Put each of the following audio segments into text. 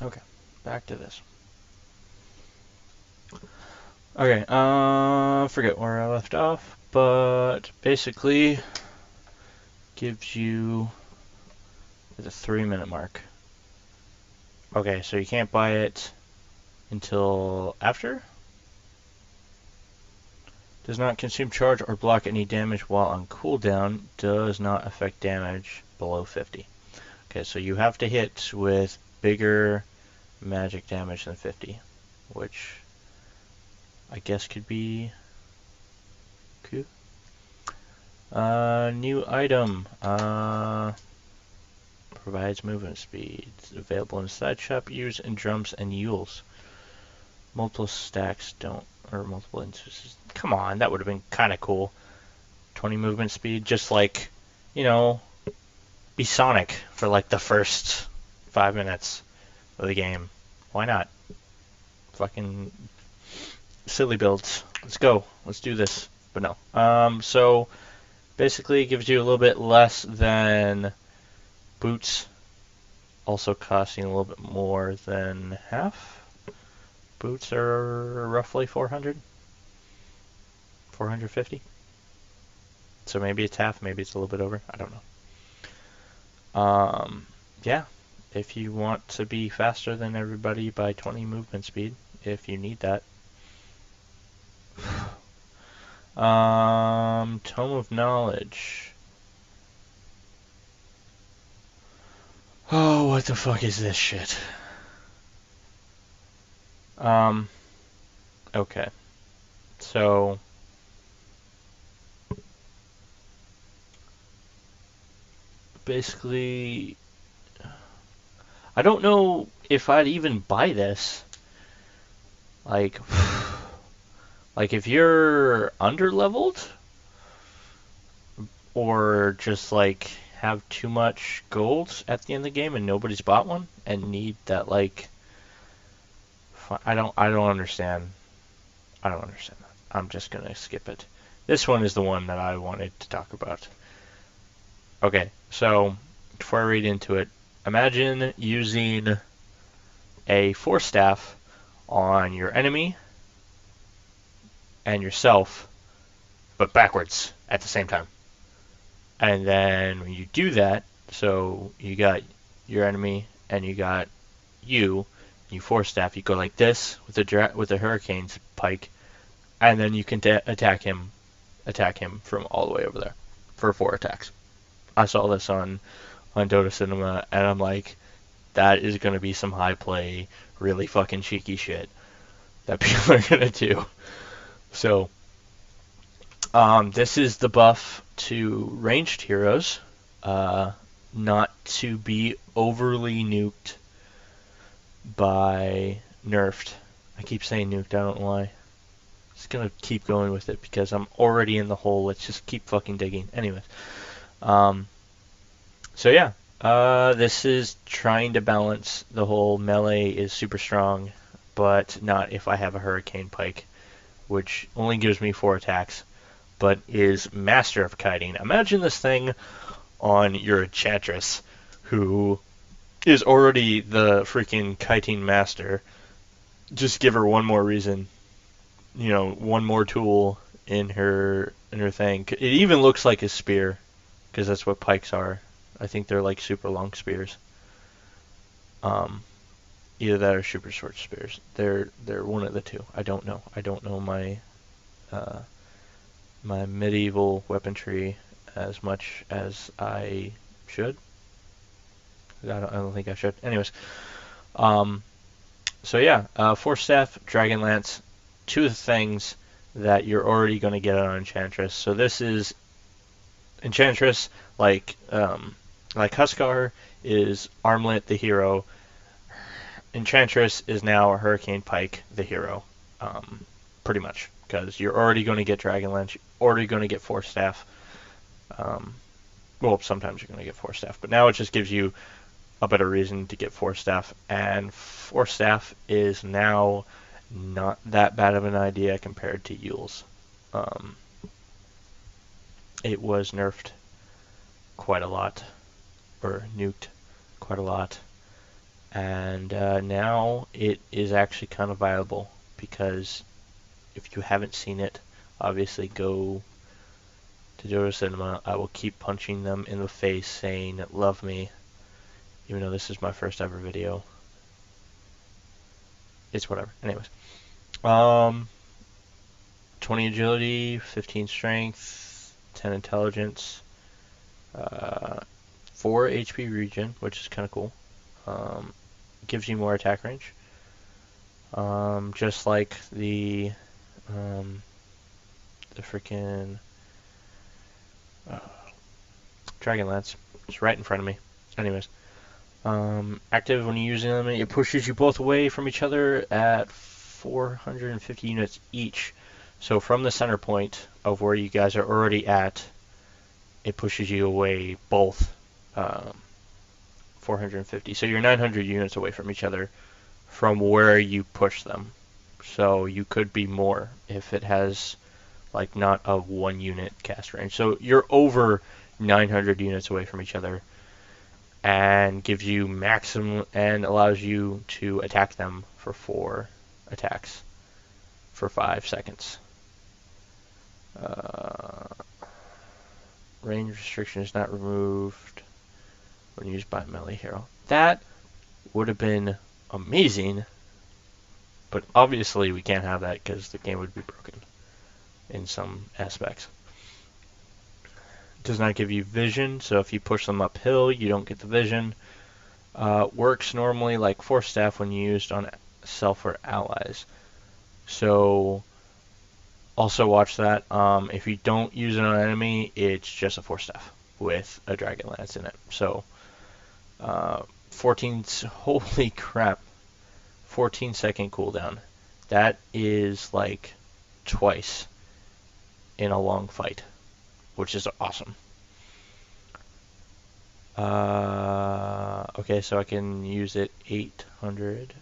Okay, back to this. Okay, forget where I left off, but basically gives you the 3-minute mark. Okay, so you can't buy it until after? Does not consume charge or block any damage while on cooldown. Does not affect damage below 50. Okay, so you have to hit with bigger magic damage than 50, which I guess could be cool. New item. Provides movement speed. Available in side shop. Used in drums and mules. Multiple stacks don't, or multiple instances. Come on, that would have been kind of cool. 20 movement speed, just like, you know, be Sonic for like the first 5 minutes of the game. Why not? Fucking silly builds. Let's go. Let's do this. But no. So basically it gives you a little bit less than boots, also costing a little bit more than half. Boots are roughly 400, 450. So maybe it's half, maybe it's a little bit over. I don't know. Yeah, if you want to be faster than everybody by 20 movement speed, if you need that. Tome of Knowledge. Oh, what the fuck is this shit? Okay. So basically, I don't know if I'd even buy this. Like, like if you're under-leveled, or just like have too much gold at the end of the game and nobody's bought one and need that like I don't understand. I don't understand that. I'm just gonna skip it. This one is the one that I wanted to talk about. Okay, so before I read into it, imagine using a force staff on your enemy and yourself, but backwards at the same time. And then when you do that, so you got your enemy and you got you force staff, you go like this with the hurricane's pike, and then you can attack him from all the way over there for 4 attacks. I saw this on Dota Cinema, and I'm like, that is gonna be some high play, really fucking cheeky shit that people are gonna do. So, this is the buff to ranged heroes, not to be overly nuked by nerfed. I keep saying nuked, I don't know why. Just gonna keep going with it because I'm already in the hole. Let's just keep fucking digging. Anyways, so yeah, this is trying to balance the whole melee is super strong, but not if I have a hurricane pike, which only gives me 4 attacks, but is master of kiting. Imagine this thing on your enchantress, who is already the freaking kiting master. Just give her one more reason, one more tool in her thing. It even looks like a spear, because that's what pikes are. I think they're like super long spears. Either that or super short spears. They're one of the two. I don't know. I don't know my my medieval weaponry as much as I should. I don't think I should. Anyways, so yeah, Force Staff, Dragon Lance, 2 of the things that you're already going to get on Enchantress. So this is Enchantress, like Huskar is Armlet the hero. Enchantress is now Hurricane Pike the hero, pretty much, because you're already going to get Dragon Lance, you're already going to get Force Staff. Well, sometimes you're going to get Force Staff, but now it just gives you a better reason to get Force Staff, and Force Staff is now not that bad of an idea compared to Yule's. It was nerfed quite a lot, or nuked quite a lot, And now it is actually kind of viable, because if you haven't seen it, obviously go to Dodo Cinema. I will keep punching them in the face saying love me, even though this is my first ever video. It's whatever. Anyways. 20 agility, 15 strength, 10 intelligence, 4 HP regen, which is kind of cool. Gives you more attack range. Just like the freaking Dragon Lance. It's right in front of me. Anyways. Active when you're using them, it pushes you both away from each other at 450 units each. So from the center point of where you guys are already at, it pushes you away both 450. So you're 900 units away from each other from where you push them. So you could be more if it has like not a 1 unit cast range. So you're over 900 units away from each other, and gives you maximum and allows you to attack them for 4 attacks for 5 seconds. Range restriction is not removed when used by a melee hero. That would have been amazing, but obviously we can't have that because the game would be broken in some aspects. Does not give you vision, so if you push them uphill, you don't get the vision. Works normally like Force Staff when used on self or allies. So also watch that. If you don't use it on an enemy, it's just a Force Staff with a Dragon Lance in it. So 14, holy crap, 14-second cooldown. That is like twice in a long fight, which is awesome. Okay, so I can use it 800.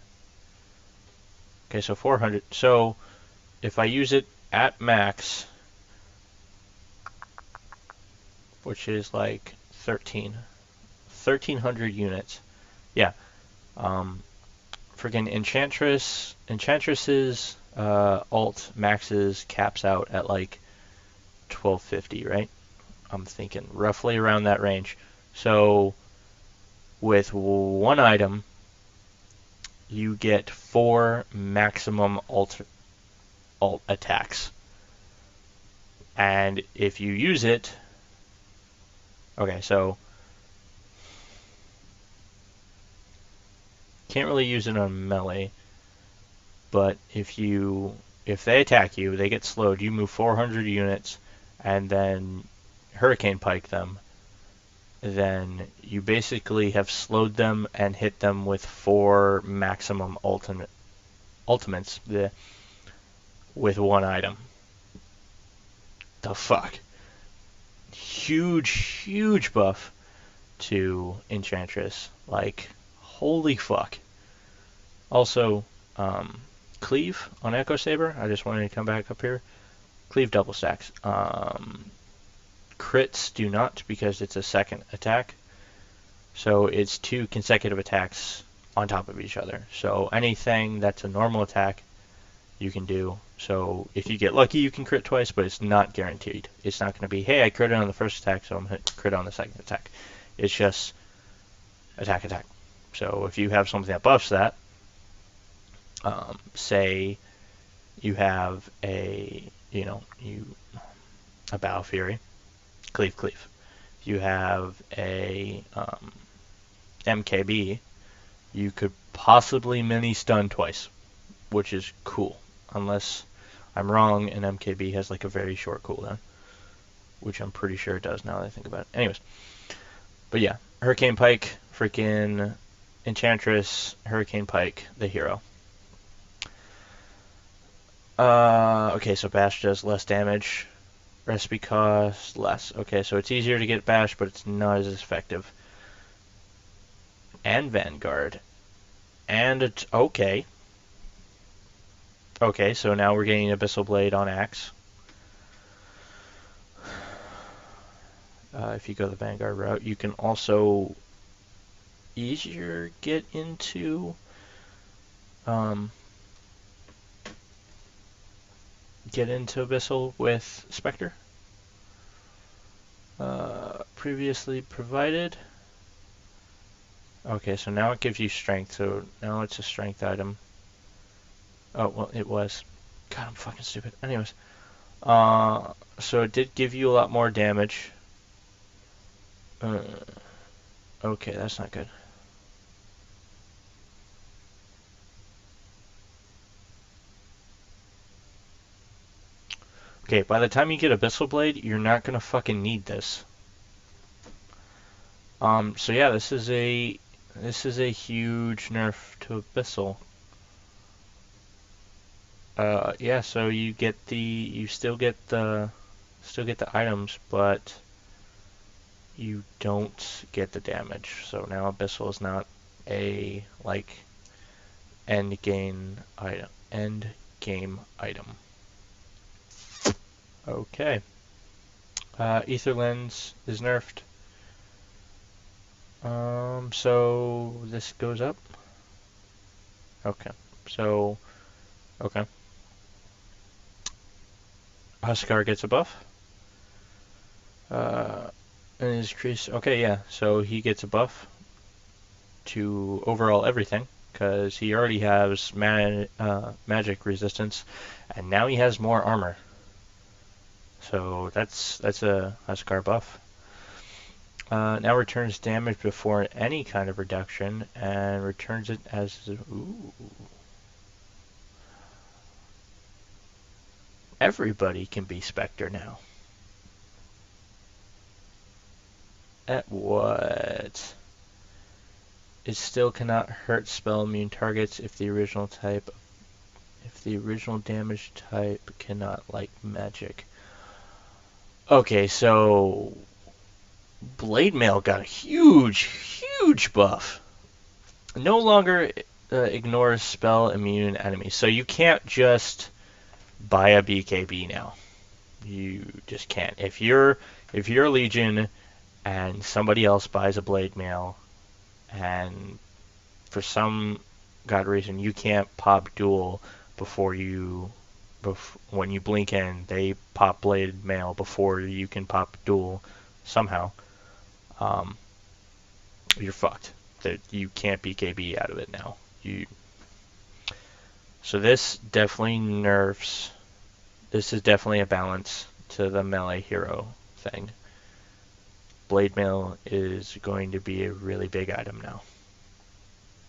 Okay, so 400. So if I use it at max, which is like 1300 units. Yeah. Freaking Enchantress's alt maxes caps out at like 1250, right? I'm thinking roughly around that range. So with 1 item, you get 4 maximum alt attacks. And if you use it, okay, so can't really use it on melee, but if they attack you, they get slowed, you move 400 units, and then Hurricane Pike them, then you basically have slowed them and hit them with 4 maximum ultimates with 1 item. The fuck? Huge buff to Enchantress. Like, holy fuck. Also, Cleave on Echo Saber. I just wanted to come back up here. Cleave double stacks. Crits do not, because it's a second attack. So it's 2 consecutive attacks on top of each other. So anything that's a normal attack, you can do. So if you get lucky, you can crit twice, but it's not guaranteed. It's not going to be, hey, I critted on the first attack, so I'm going to crit on the second attack. It's just attack. So if you have something that buffs that, say you have a Battle Fury, cleave. If you have a MKB, you could possibly mini stun twice, which is cool, unless I'm wrong and MKB has like a very short cooldown, which I'm pretty sure it does now that I think about it. Anyways, but yeah, Hurricane Pike, freaking Enchantress, Hurricane Pike, the hero. Okay, so Bash does less damage. Recipe cost less. Okay, so it's easier to get Bash, but it's not as effective. And Vanguard. And it's okay. Okay, so now we're getting Abyssal Blade on Axe. If you go the Vanguard route, you can also easier get into Abyssal with Spectre. Previously provided. Okay, so now it gives you strength, so now it's a strength item. Oh, well, it was. God, I'm fucking stupid. Anyways. So it did give you a lot more damage. Okay, that's not good. Okay, by the time you get Abyssal Blade, you're not gonna fucking need this. So yeah, this is a huge nerf to Abyssal. Yeah, so you still get the items, but you don't get the damage. So now Abyssal is not a like end game item. Okay. Ether Lens is nerfed. So this goes up. Okay. So, okay. Huskar gets a buff. And his increase. Okay, yeah. So he gets a buff to overall everything because he already has magic resistance, and now he has more armor. So that's a Huskar buff. Now returns damage before any kind of reduction, and returns it as ooh. Everybody can be Spectre now. At what? It still cannot hurt spell immune targets if the original damage type cannot like magic. Okay, so Blade Mail got a huge buff. No longer ignores spell immune enemies. So you can't just buy a BKB now. You just can't. If you're a Legion and somebody else buys a Blade Mail and for some god reason you can't pop duel when you blink in, they pop Blade Mail before you can pop duel somehow. You're fucked. That you can't BKB out of it now. So this definitely nerfs. This is definitely a balance to the melee hero thing. Blade Mail is going to be a really big item now.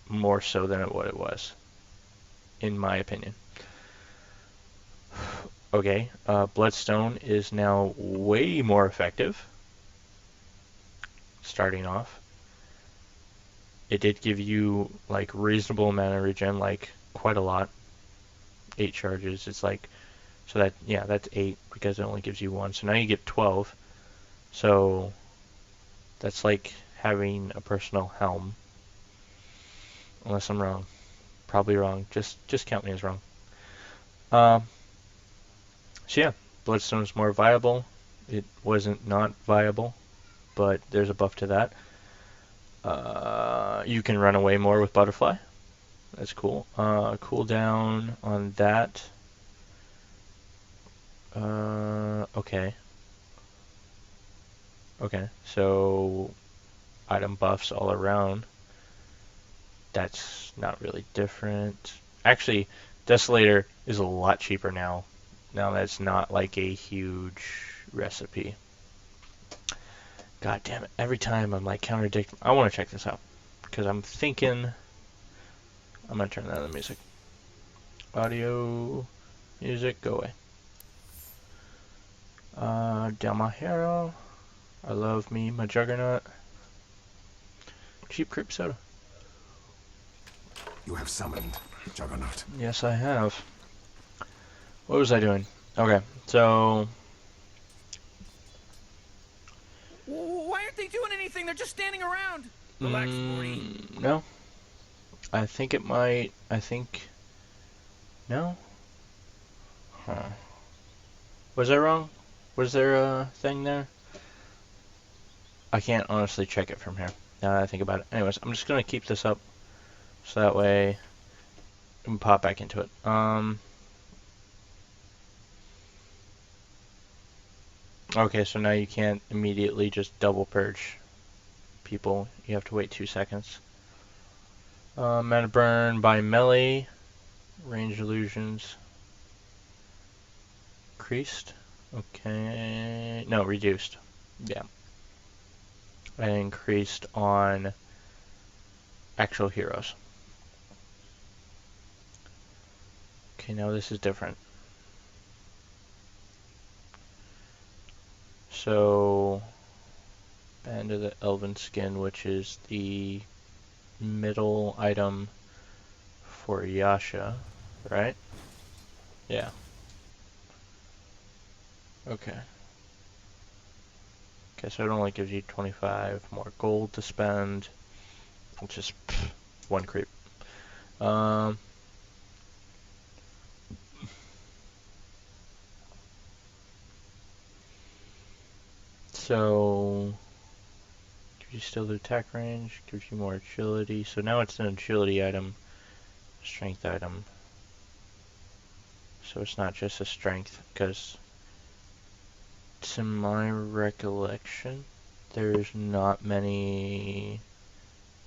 More so than what it was, in my opinion. Okay, Bloodstone is now way more effective. Starting off. It did give you like reasonable amount of regen, like quite a lot. 8 charges. It's like, so that, yeah, that's 8 because it only gives you 1. So now you get 12. So that's like having a personal helm. Unless I'm wrong. Probably wrong. Just count me as wrong. So yeah, Bloodstone is more viable. It wasn't not viable, but there's a buff to that. You can run away more with Butterfly. That's cool. Cooldown on that. Okay. Okay, so item buffs all around. That's not really different. Actually, Desolator is a lot cheaper now. Now that's not like a huge recipe. God damn it. Every time I'm like contradicting. I want to check this out. Because I'm thinking. I'm going to turn down the music. Audio. Music. Go away. Down my hero. I love me my Juggernaut. Cheap creep soda. You have summoned Juggernaut. Yes, I have. What was I doing? Okay, so... Why aren't they doing anything? They're just standing around. Relax, Morty. No. I think it might... No? Huh. Was I wrong? Was there a thing there? I can't honestly check it from here. Now that I think about it. Anyways, I'm just gonna keep this up so that way we can pop back into it. Okay, so now you can't immediately just double purge people. You have to wait 2 seconds. Mana burn by melee. Range illusions. Increased. Okay. No, reduced. Yeah. And increased on actual heroes. Okay, now this is different. So, Band of the Elven Skin, which is the middle item for Yasha, right? Yeah. Okay. Okay, so it only gives you 25 more gold to spend, which is one creep. So gives you still the attack range, gives you more agility. So now it's an agility item, strength item. So it's not just a strength, because to my recollection, there's not many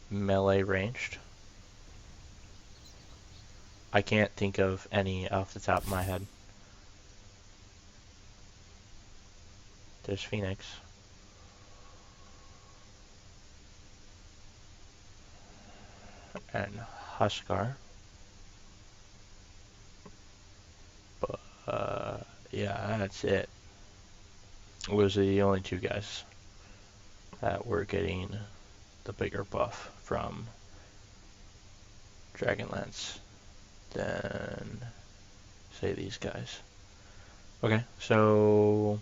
melee ranged. I can't think of any off the top of my head. There's Phoenix. And Huskar. But, yeah, that's it. Those are the only two guys that were getting the bigger buff from Dragonlance than, say, these guys. Okay, so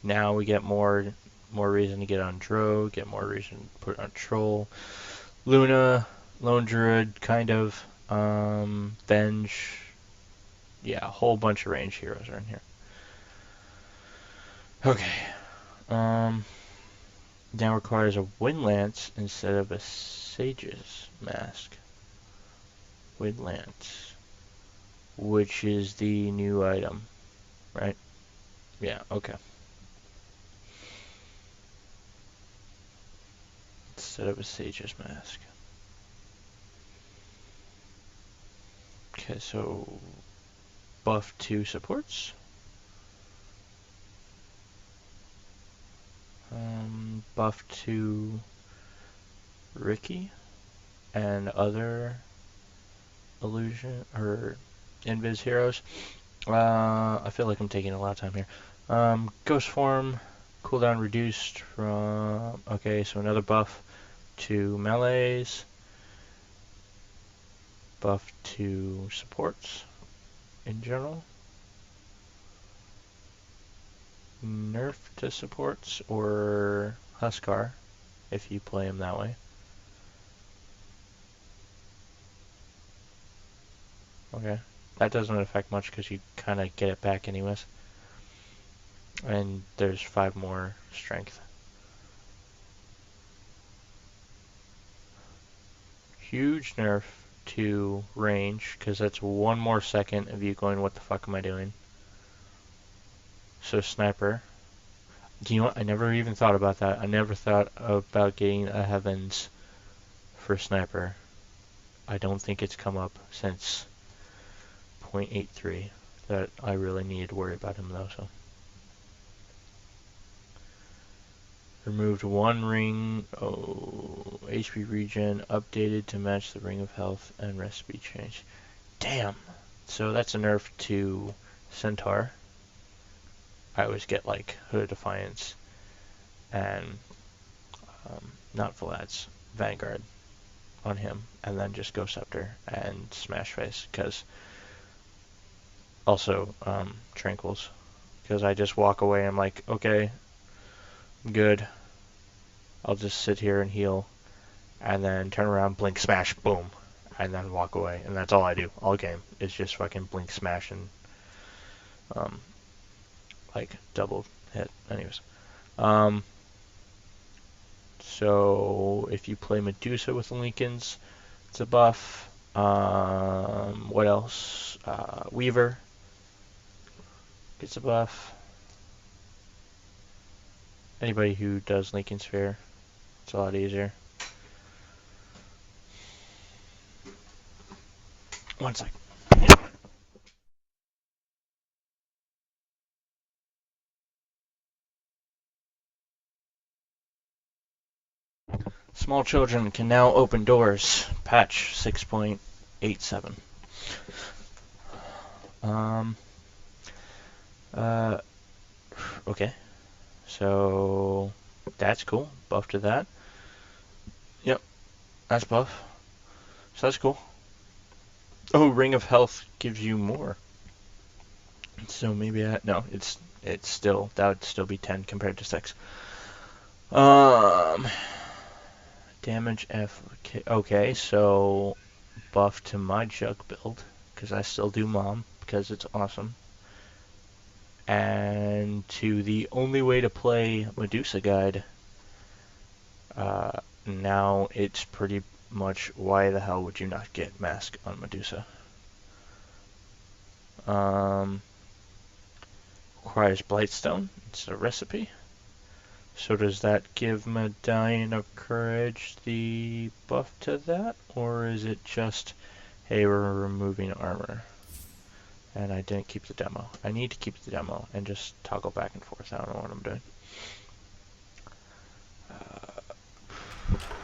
now we get more reason to get on Dro, get more reason to put on Troll. Luna, Lone Druid, kind of. Venge. Yeah, a whole bunch of range heroes are in here. Okay. Now requires a Wind Lance instead of a Sage's Mask. Wind Lance. Which is the new item, right? Yeah, okay. Instead of a Sage's Mask. Okay, so buff 2 supports. Buff 2 Ricky and other illusion or invis heroes. I feel like I'm taking a lot of time here. Ghost form, cooldown reduced from. Okay, so another buff to melees. Buff to supports in general. Nerf to supports or Huskar if you play him that way. Okay, that doesn't affect much because you kind of get it back anyways. And there's 5 more strength. Huge nerf to range because that's 1 more second of you going, what the fuck am I doing? So sniper. Do you know what? I never even thought about that. I never thought about getting a heavens for sniper. I don't think it's come up since 0.83 that I really needed to worry about him though. So removed 1 ring. Oh, HP regen updated to match the ring of health and recipe change. Damn. So that's a nerf to Centaur. I always get like Hood of Defiance and not Vlad's Vanguard on him, and then just Ghost Scepter and Smash Face, because also Tranquils, because I just walk away and I'm like, okay, I'm good, I'll just sit here and heal, and then turn around, blink, smash, boom, and then walk away, and that's all I do all game is just fucking blink, smash, and like double hit. Anyways, So if you play Medusa with Lincolns, it's a buff. What else? Weaver gets a buff. Anybody who does Lincoln Sphere, it's a lot easier. One sec. Small children can now open doors. Patch 6.87. Uh, okay. So that's cool. Buff to that. Yep, that's buff. So that's cool. Oh, Ring of Health gives you more. So maybe no, it's still, that would still be 10 compared to 6. Damage F. Okay, so buff to my Jug build because I still do Mom because it's awesome. And to the only way to play Medusa Guide. Now it's pretty much why the hell would you not get Mask on Medusa? Requires Blightstone. It's a recipe. So does that give Medallion of Courage the buff to that? Or is it just, hey, we're removing armor? And I didn't keep the demo. I need to keep the demo and just toggle back and forth. I don't know what I'm doing.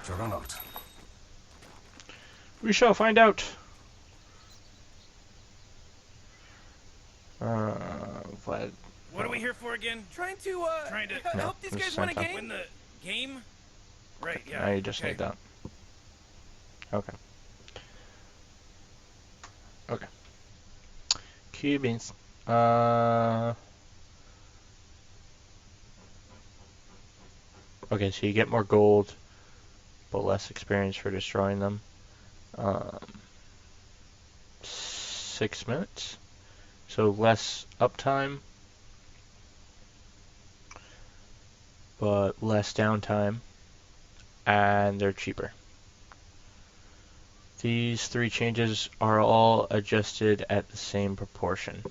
Juggernaut. We shall find out. Vlad. What are we here for again? Trying to No, help these it's guys win a Santa. game. Win the game? Right, yeah. Now you just okay. need that. Okay. Okay. Cubines. Okay, so you get more gold, but less experience for destroying them. 6 minutes. So less uptime, but less downtime, and they're cheaper. These 3 changes are all adjusted at the same proportion.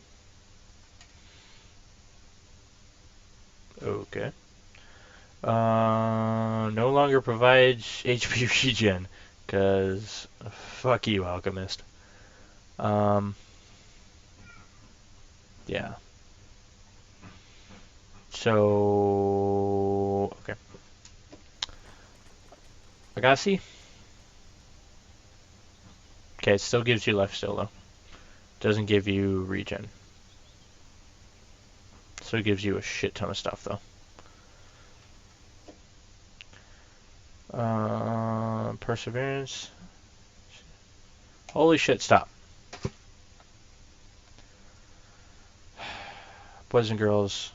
Okay. No longer provides HP regen, because fuck you, Alchemist. Yeah. So, okay. Agassi? Okay, it still gives you lifesteal though. Doesn't give you regen. So it gives you a shit ton of stuff though. Perseverance. Holy shit, stop. Boys and girls,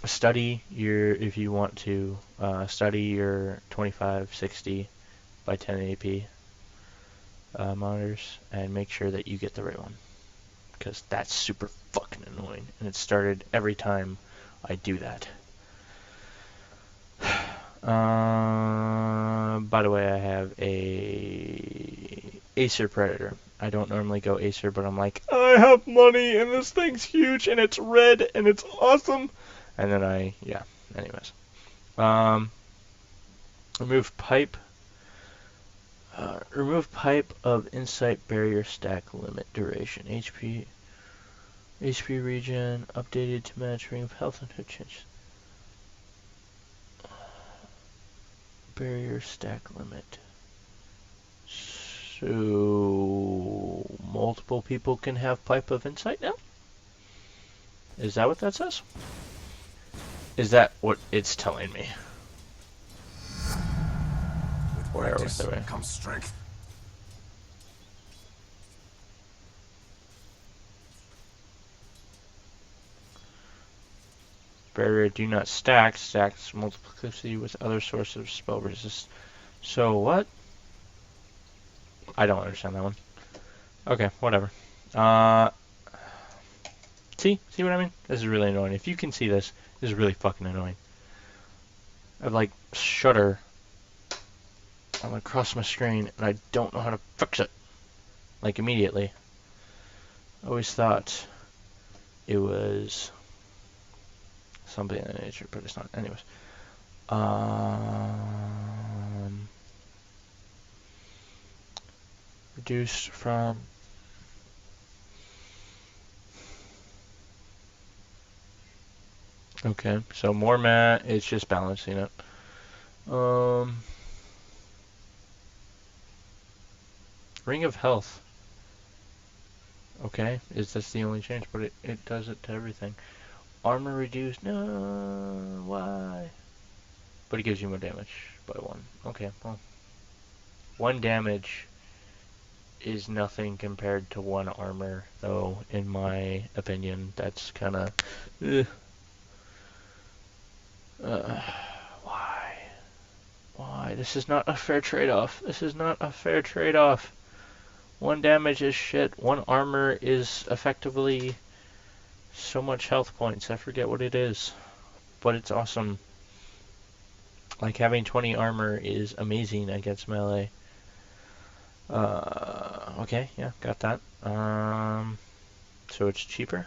study your, if you want to, study your 2560 by 1080p monitors and make sure that you get the right one. Because that's super fucking annoying. And it started every time I do that. By the way, I have a Acer Predator. I don't normally go Acer, but I'm like, I have money and this thing's huge and it's red and it's awesome. And then yeah, anyways. Remove pipe. Remove pipe of insight barrier stack limit duration. HP regen updated to match ring of health and hood change. Barrier stack limit. So multiple people can have pipe of insight now? Is that what that says? Is that what it's telling me? With practice comes strength. Barrier do not stack. Stacks multiplicity with other sources of spell resist. So what? I don't understand that one. Okay, whatever. See what I mean? This is really annoying. If you can see this, this is really fucking annoying. I have like shutter on across my screen, and I don't know how to fix it. Like immediately. I always thought it was something in that nature, but it's not. Anyways. Reduced from... Okay, so more matte, it's just balancing it. Ring of Health. Okay, that's the only change, but it does it to everything. Armor reduced, no, why? But it gives you more damage by 1. Okay, well. 1 damage is nothing compared to 1 armor, though, in my opinion. That's kind of... why? Why? This is not a fair trade-off. This is not a fair trade-off. 1 damage is shit. 1 armor is effectively so much health points. I forget what it is. But it's awesome. Like, having 20 armor is amazing against melee. Okay, yeah, got that. So it's cheaper.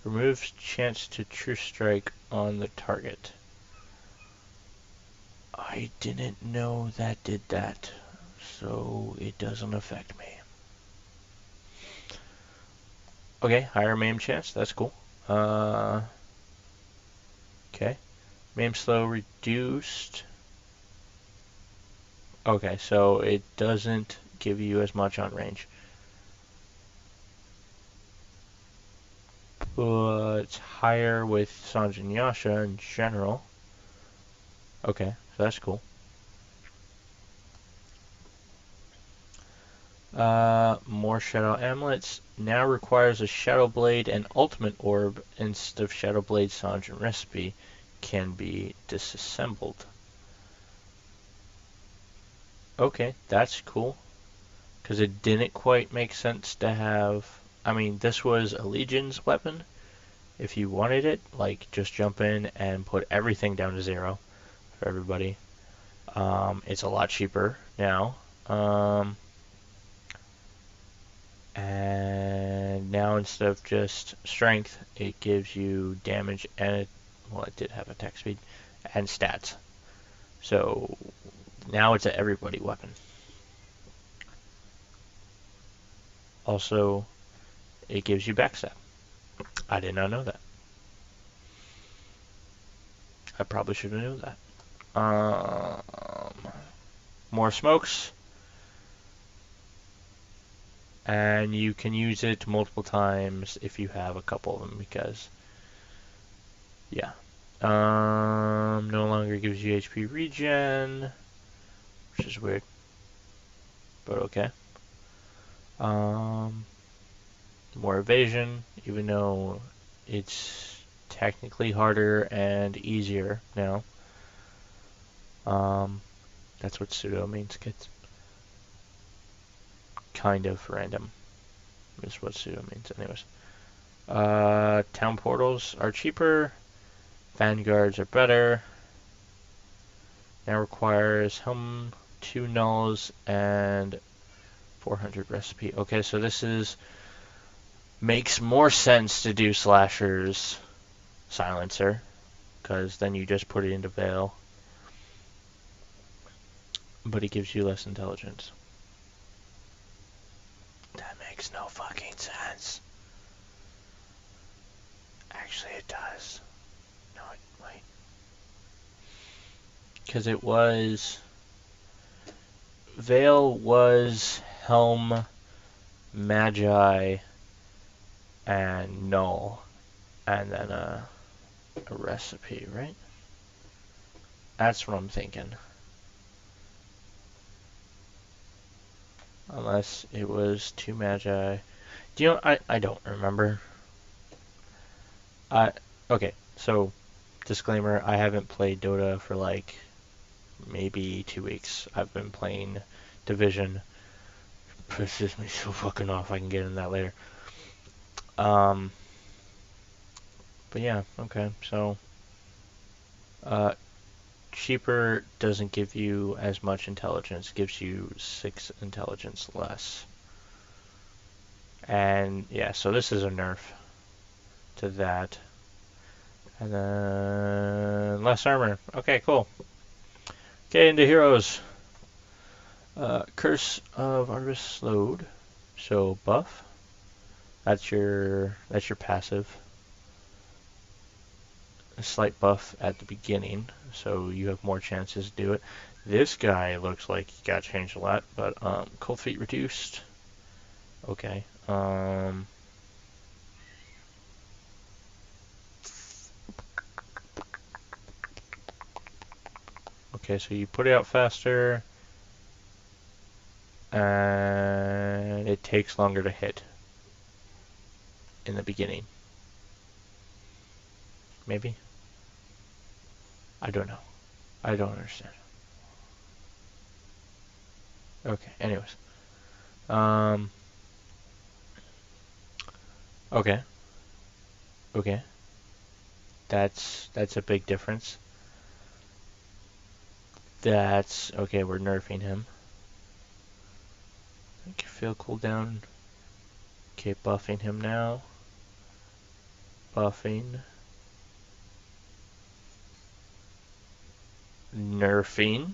Removes chance to true strike on the target. I didn't know that did that, so it doesn't affect me. Okay, higher maim chance, that's cool. Okay, maim slow reduced. Okay, so it doesn't give you as much on range. But it's higher with Sanjin Yasha in general. Okay, so that's cool. More Shadow Amulets. Now requires a Shadow Blade and Ultimate Orb instead of Shadow Blade Sanjin recipe can be disassembled. Okay, that's cool. Because it didn't quite make sense to have... I mean, this was a Legion's weapon. If you wanted it, like, just jump in and put everything down to 0 for everybody. It's a lot cheaper now. And now instead of just strength, it gives you damage and well, it did have attack speed and stats. So now it's an everybody weapon. Also, it gives you backstab. I did not know that. I probably should have known that. More smokes. And you can use it multiple times if you have a couple of them because, yeah. No longer gives you HP regen, which is weird, but okay. More evasion, even though it's technically harder and easier now. That's what pseudo means, kids. Kind of random is what pseudo means. Anyways. Town portals are cheaper. Vanguards are better. Now requires 2 nulls and 400 recipe. Okay, so this makes more sense to do slashers silencer, because then you just put it into Veil. But it gives you less intelligence. That makes no fucking sense. Actually, it does. No, wait. Because it was... Veil was Helm, Magi, and Null. And then a recipe, right? That's what I'm thinking. Unless it was 2 Magi. Do you know, I don't remember. Okay, so, disclaimer, I haven't played Dota for like maybe 2 weeks. I've been playing Division. Pisses me so fucking off. I can get into that later. But yeah, okay, so Uh, cheaper doesn't give you as much intelligence, gives you 6 intelligence less. And yeah, so this is a nerf to that. And then less armor. Okay, cool. Okay, into heroes. Curse of Artemis slowed. So buff. That's your passive. A slight buff at the beginning, so you have more chances to do it. This guy looks like he got changed a lot, but cold feet reduced. Okay. Okay, so you put it out faster, and it takes longer to hit in the beginning. Maybe? I don't know. I don't understand. Okay, anyways. Okay. Okay. That's a big difference. That's okay, we're nerfing him. Okay, feel cooldown. Okay, buffing him now. Buffing. Nerfing.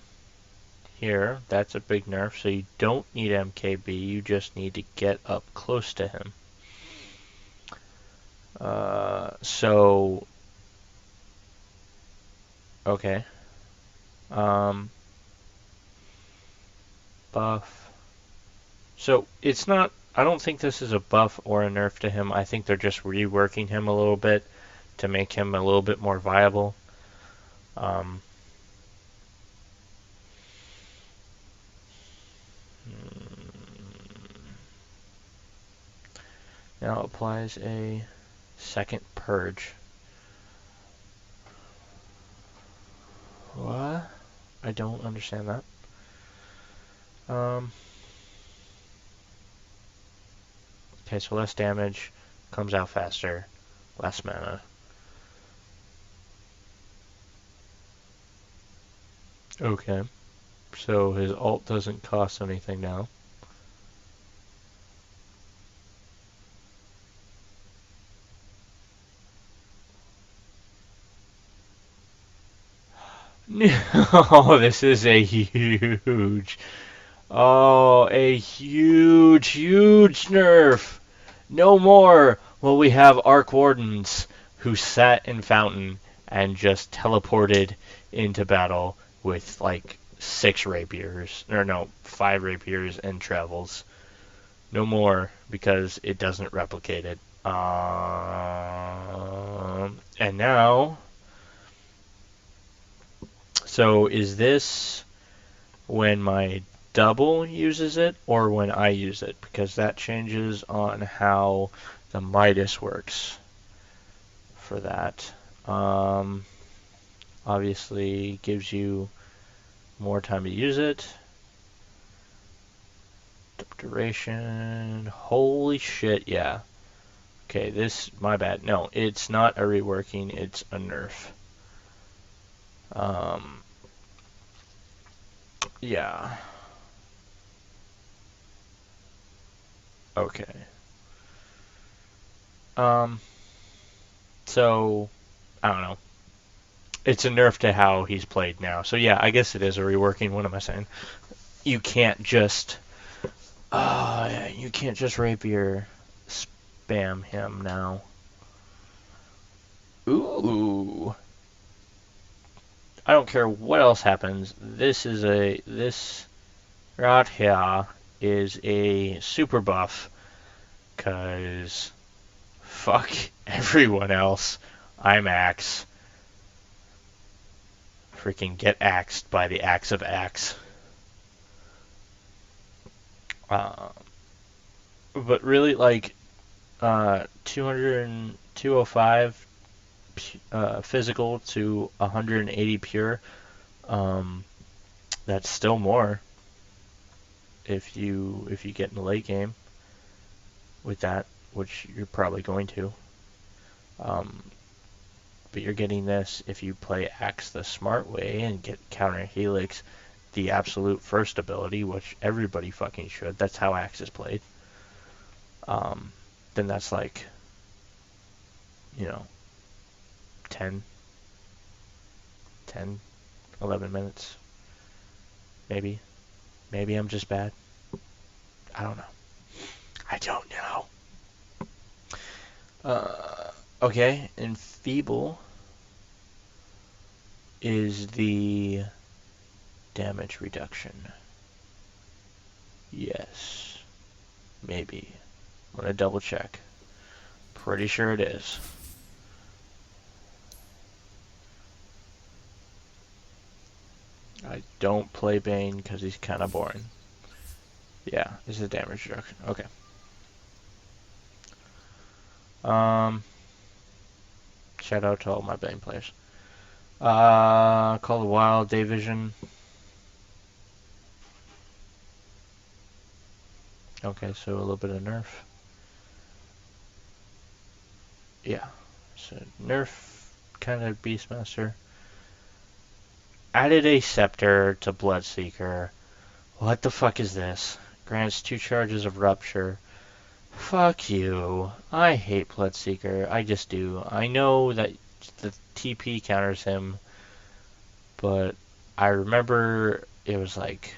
Here, that's a big nerf, so you don't need MKB, you just need to get up close to him. So, okay. Buff. So, it's not, I don't think this is a buff or a nerf to him. I think they're just reworking him a little bit to make him a little bit more viable. Now applies a second purge. What? I don't understand that. Okay, so less damage, comes out faster, less mana. Okay, so his ult doesn't cost anything now. No, this is a huge, a huge nerf. No more will we have Arc Wardens who sat in Fountain and just teleported into battle with like 6 rapiers, or no, 5 rapiers and travels. No more, because it doesn't replicate it. And now, so is this when my double uses it or when I use it? Because that changes on how the Midas works for that. Obviously gives you more time to use it. Duration. Holy shit, yeah. Okay, this, my bad. No, it's not a reworking, it's a nerf. Yeah. Okay. So, I don't know. It's a nerf to how he's played now. So yeah, I guess it is a reworking. What am I saying? You can't just, rapier spam him now. Ooh. I don't care what else happens. This right here is a super buff, cause fuck everyone else. I'm Axe. Freaking get axed by the axe of axe. But really, like, 205 physical to 180 pure, that's still more if you get in the late game with that, which you're probably going to. but you're getting this if you play Axe the smart way and get Counter Helix, the absolute first ability, which everybody fucking should. That's how Axe is played. Then that's like, 10, 10, 11 minutes. Maybe. Maybe I'm just bad. I don't know. I don't know. Okay, Enfeeble is the damage reduction. Yes. Maybe. I'm gonna double check. Pretty sure it is. I don't play Bane because he's kind of boring. Yeah, it's a damage reduction. Okay. Shout out to all my Bane players. Call of Wild, Division. Okay, so a little bit of nerf. Yeah. So nerf kind of Beastmaster. Added a Scepter to Bloodseeker. What the fuck is this? Grants 2 charges of Rupture. Fuck you. I hate Bloodseeker. I just do. I know that the TP counters him, but I remember it was like...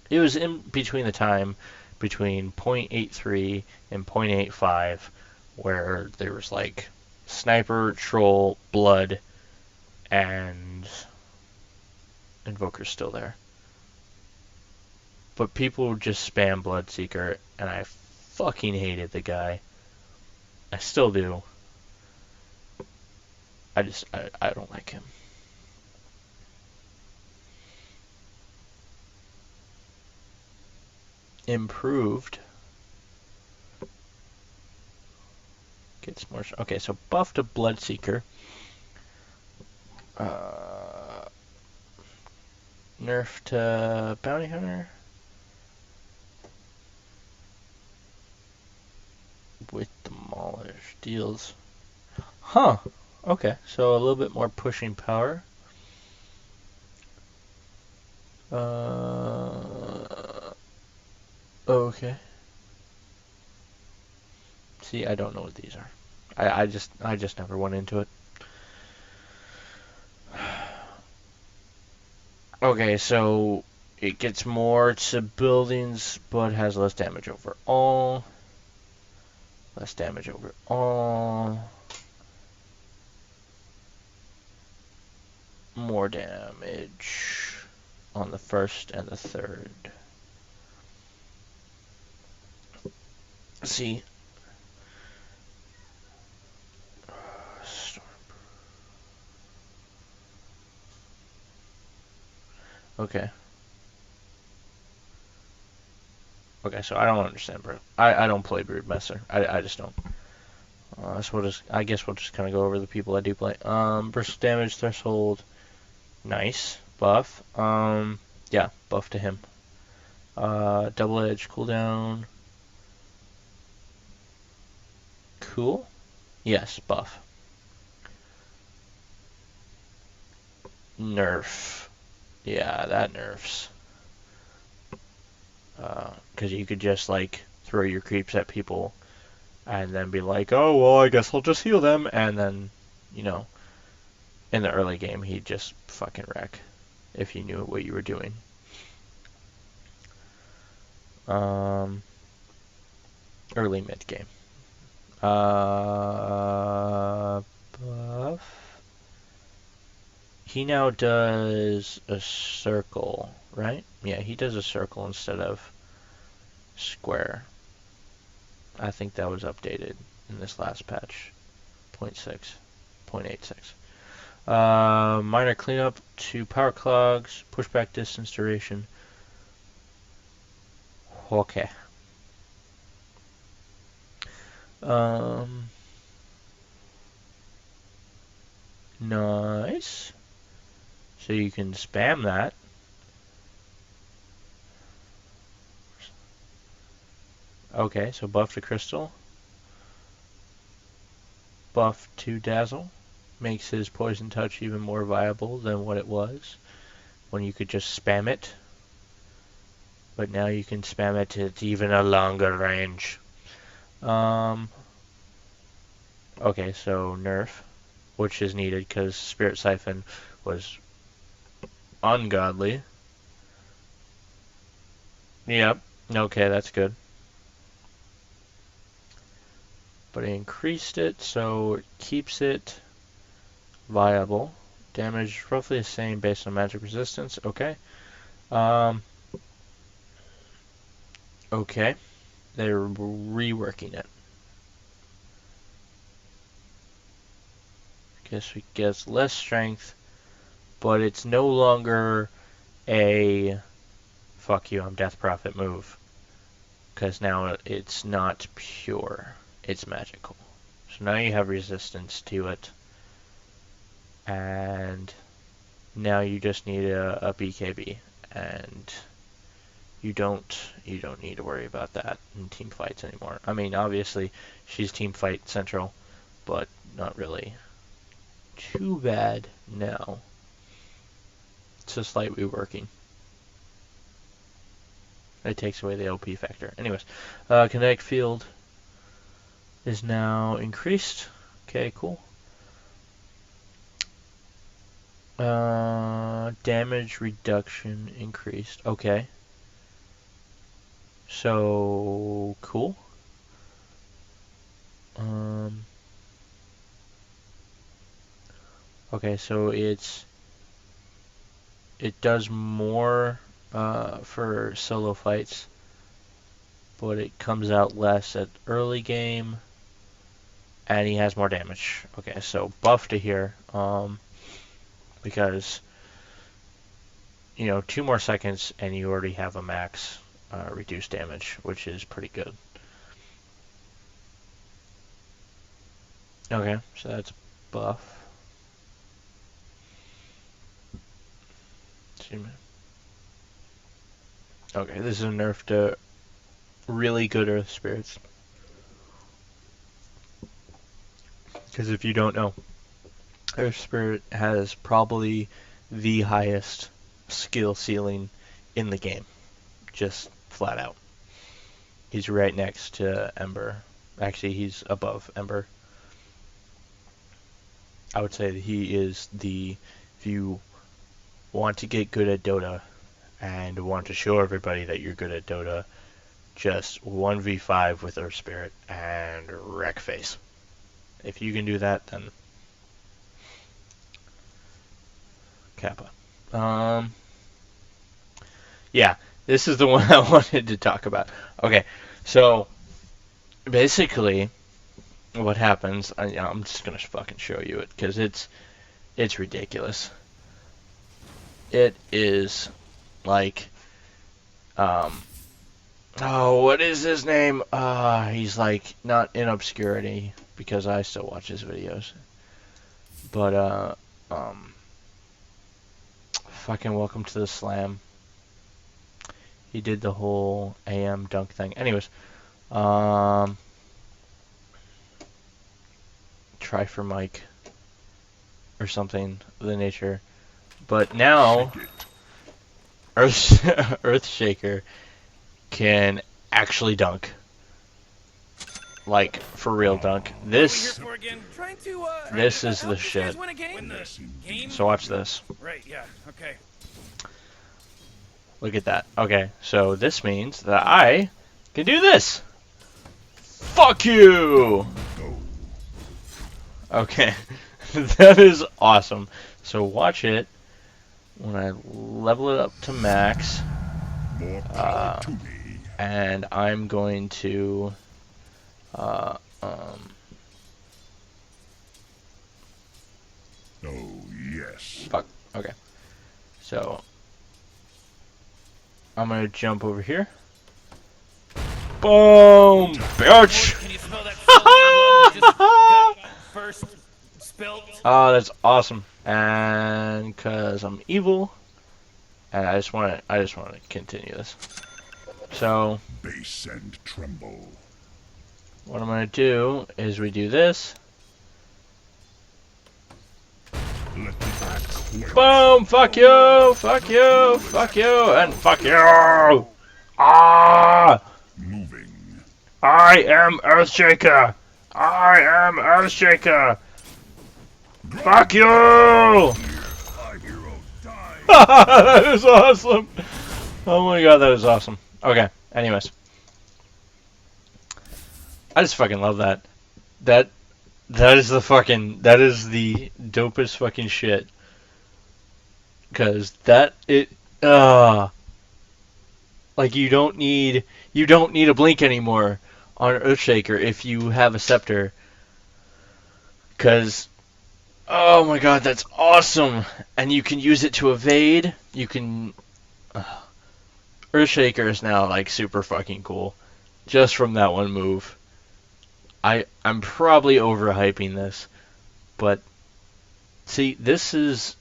It was in between the time between 0.83 and 0.85 where there was like Sniper, Troll, Blood, and Invoker's still there. But people would just spam Bloodseeker, and I fucking hated the guy. I still do. I don't like him. Improved. Gets more... Okay, so buff to Bloodseeker. Nerf to Bounty Hunter. With Demolish. Deals. Huh. Okay, so a little bit more pushing power. Okay. See, I don't know what these are. I just never went into it. Okay, so it gets more to buildings, but has less damage overall. Less damage overall. More damage on the first and the third. See. Okay. Okay, so I don't understand, bro. I don't play Broodmaster. I just don't. I guess we'll just kind of go over the people I do play. Burst damage threshold. Nice. Buff. Yeah, buff to him. Double edge cooldown. Cool. Yes, buff. Nerf. Yeah, that nerfs. Because you could just, like, throw your creeps at people and then be like, oh, well, I guess I'll just heal them. And then, in the early game, he'd just fucking wreck if you knew what you were doing. Early mid game. Buff. He now does a circle, right? Yeah, he does a circle instead of square. I think that was updated in this last patch. 0.86. Minor cleanup to power clogs, pushback distance duration. Okay. Nice. So you can spam that. Okay, so buff to crystal. buff to Dazzle. Makes his poison touch even more viable than what it was when you could just spam it. But now you can spam it at even a longer range. Okay, so nerf, which is needed because Spirit Siphon was ungodly. Yep, okay, that's good. But I increased it, so it keeps it viable. Damage roughly the same based on magic resistance. Okay. Okay. They're reworking it. Guess it gets less strength, but it's no longer a fuck you, I'm Death Prophet move. Because now it's not pure. It's magical. So now you have resistance to it. And now you just need a BKB. And you don't need to worry about that in team fights anymore. I mean, obviously, she's team fight central, but not really too bad now. It's a slight reworking. It takes away the OP factor. Anyways, kinetic field is now increased. Okay, cool. Damage reduction increased. Okay. So, cool. Okay, so it does more for solo fights, but it comes out less at early game, and he has more damage. Okay, so buff to here, because, you know, 2 more seconds and you already have a max reduced damage, which is pretty good. Okay, so that's buff. Okay, this is a nerf to really good Earth Spirits. Because if you don't know, Earth Spirit has probably the highest skill ceiling in the game. Just flat out. He's right next to Ember. Actually, he's above Ember. I would say that he is the, if you want to get good at Dota and want to show everybody that you're good at Dota, just 1v5 with Earth Spirit and wreck face. If you can do that, then Kappa. Yeah, this is the one I wanted to talk about. Okay, so basically what happens, I'm just going to fucking show you it because it's ridiculous. It is like, oh, what is his name? He's like not in obscurity because I still watch his videos. But, fucking welcome to the slam. He did the whole AM dunk thing. Anyways, try for Mike or something of the nature. But now, Earthshaker can actually dunk. Like, for real dunk. This is the shit. So watch this. Right, yeah, okay. Look at that. Okay, so this means that I can do this. Fuck you! Okay, that is awesome. So watch it when I level it up to max. And I'm going to oh yes. Fuck. Okay. So I'm gonna jump over here. Boom, bitch! Can you smell that blood that just got first spilt? Oh, that's awesome. And cause I'm evil, and I just want to continue this. So Base and tremble. what I'm gonna do is we do this, Let the earth quake. Boom! Fuck you! Fuck you! Fuck you! And fuck you! Ah! Moving. I am Earthshaker! I am Earthshaker! Fuck you! Our heroes die. That is awesome! Oh my god, that is awesome. Okay, anyways. I just fucking love that. That is the dopest fucking shit. Cause like you don't need a blink anymore on Earthshaker if you have a scepter. Cause oh my god, that's awesome! And you can use it to evade. You can Earthshaker is now like super fucking cool, just from that one move. I'm probably overhyping this, but see, this is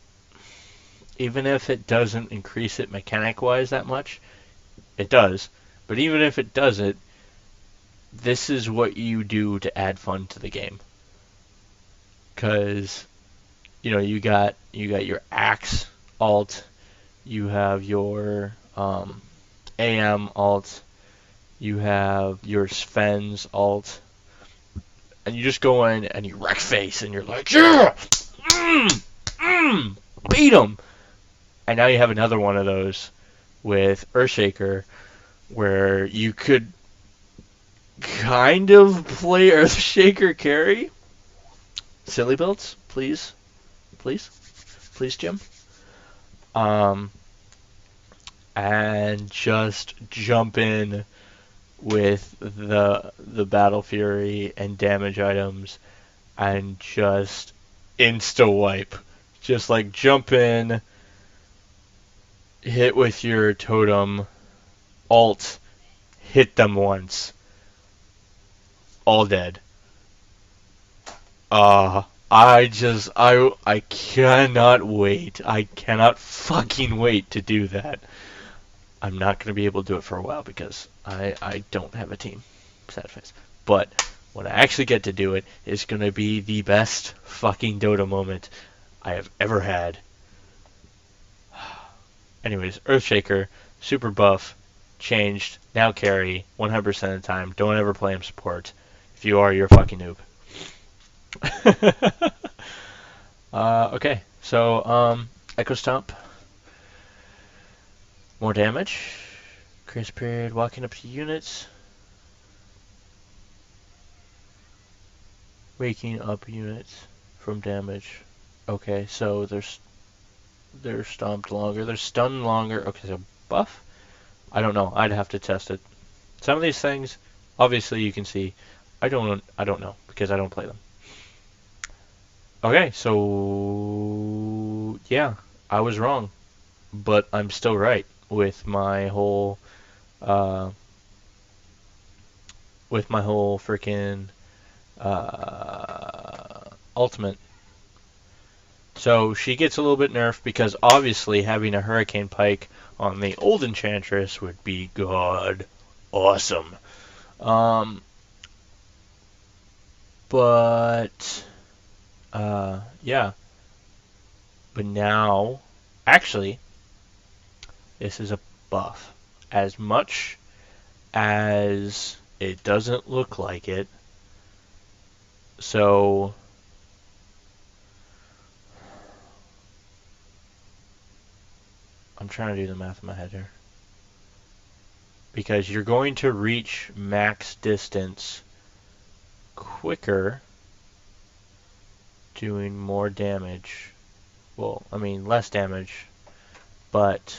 even if it doesn't increase it mechanic-wise that much, it does. But even if it doesn't, this is what you do to add fun to the game. Cause you got your axe alt, you have your AM alt, you have your Sven's alt, and you just go in and you wreck face and you're like, yeah, beat him. And now you have another one of those with Earthshaker, where you could kind of play Earthshaker carry. Silly builds, please, Jim. And just jump in with the Battle Fury and damage items, and just insta wipe. Just like jump in, hit with your totem, alt, hit them once, all dead. I cannot wait. I cannot fucking wait to do that. I'm not going to be able to do it for a while because I don't have a team. Sad face. But when I actually get to do it, it's going to be the best fucking Dota moment I have ever had. Anyways, Earthshaker, super buff, changed, now carry, 100% of the time. Don't ever play him support. If you are, you're a fucking noob. Okay, so, Echo Stomp. More damage. Grace period, walking up to units. Waking up units from damage. Okay, so they're stomped longer. They're stunned longer. Okay, so buff? I don't know. I'd have to test it. Some of these things, obviously you can see. I don't know because I don't play them. Okay, so yeah, I was wrong, but I'm still right with my whole freaking ultimate. So she gets a little bit nerfed because obviously having a Hurricane Pike on the old Enchantress would be god awesome. But yeah. But now, actually, this is a buff. As much as it doesn't look like it. So I'm trying to do the math in my head here. Because you're going to reach max distance quicker doing more damage. Well, I mean less damage, but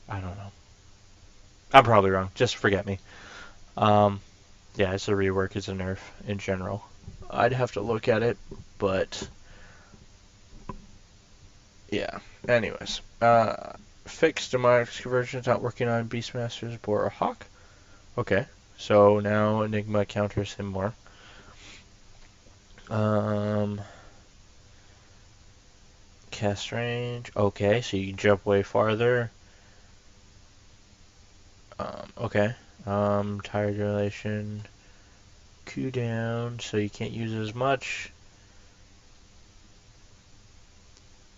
I don't know. I'm probably wrong. Just forget me. Yeah, it's a rework, it's a nerf in general. I'd have to look at it, but yeah. Anyways, fixed demonic conversions not working on Beastmasters, Boar, or Hawk. Okay, so now Enigma counters him more. Cast range. Okay, so you can jump way farther. Okay. Tire duration. Cooldown, so you can't use it as much.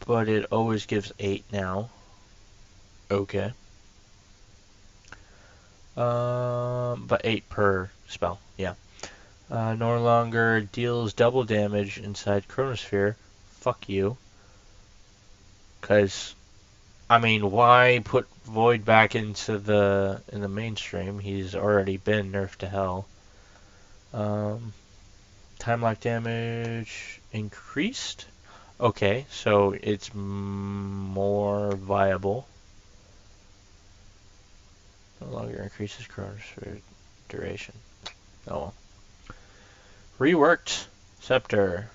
but it always gives 8 now. Okay. But 8 per spell, yeah. No longer deals double damage inside Chronosphere. Fuck you. Because, I mean, why put Void back into in the mainstream? He's already been nerfed to hell. Time lock damage increased. Okay, so it's more viable. No longer increases Chronosphere duration. Oh well. Reworked Scepter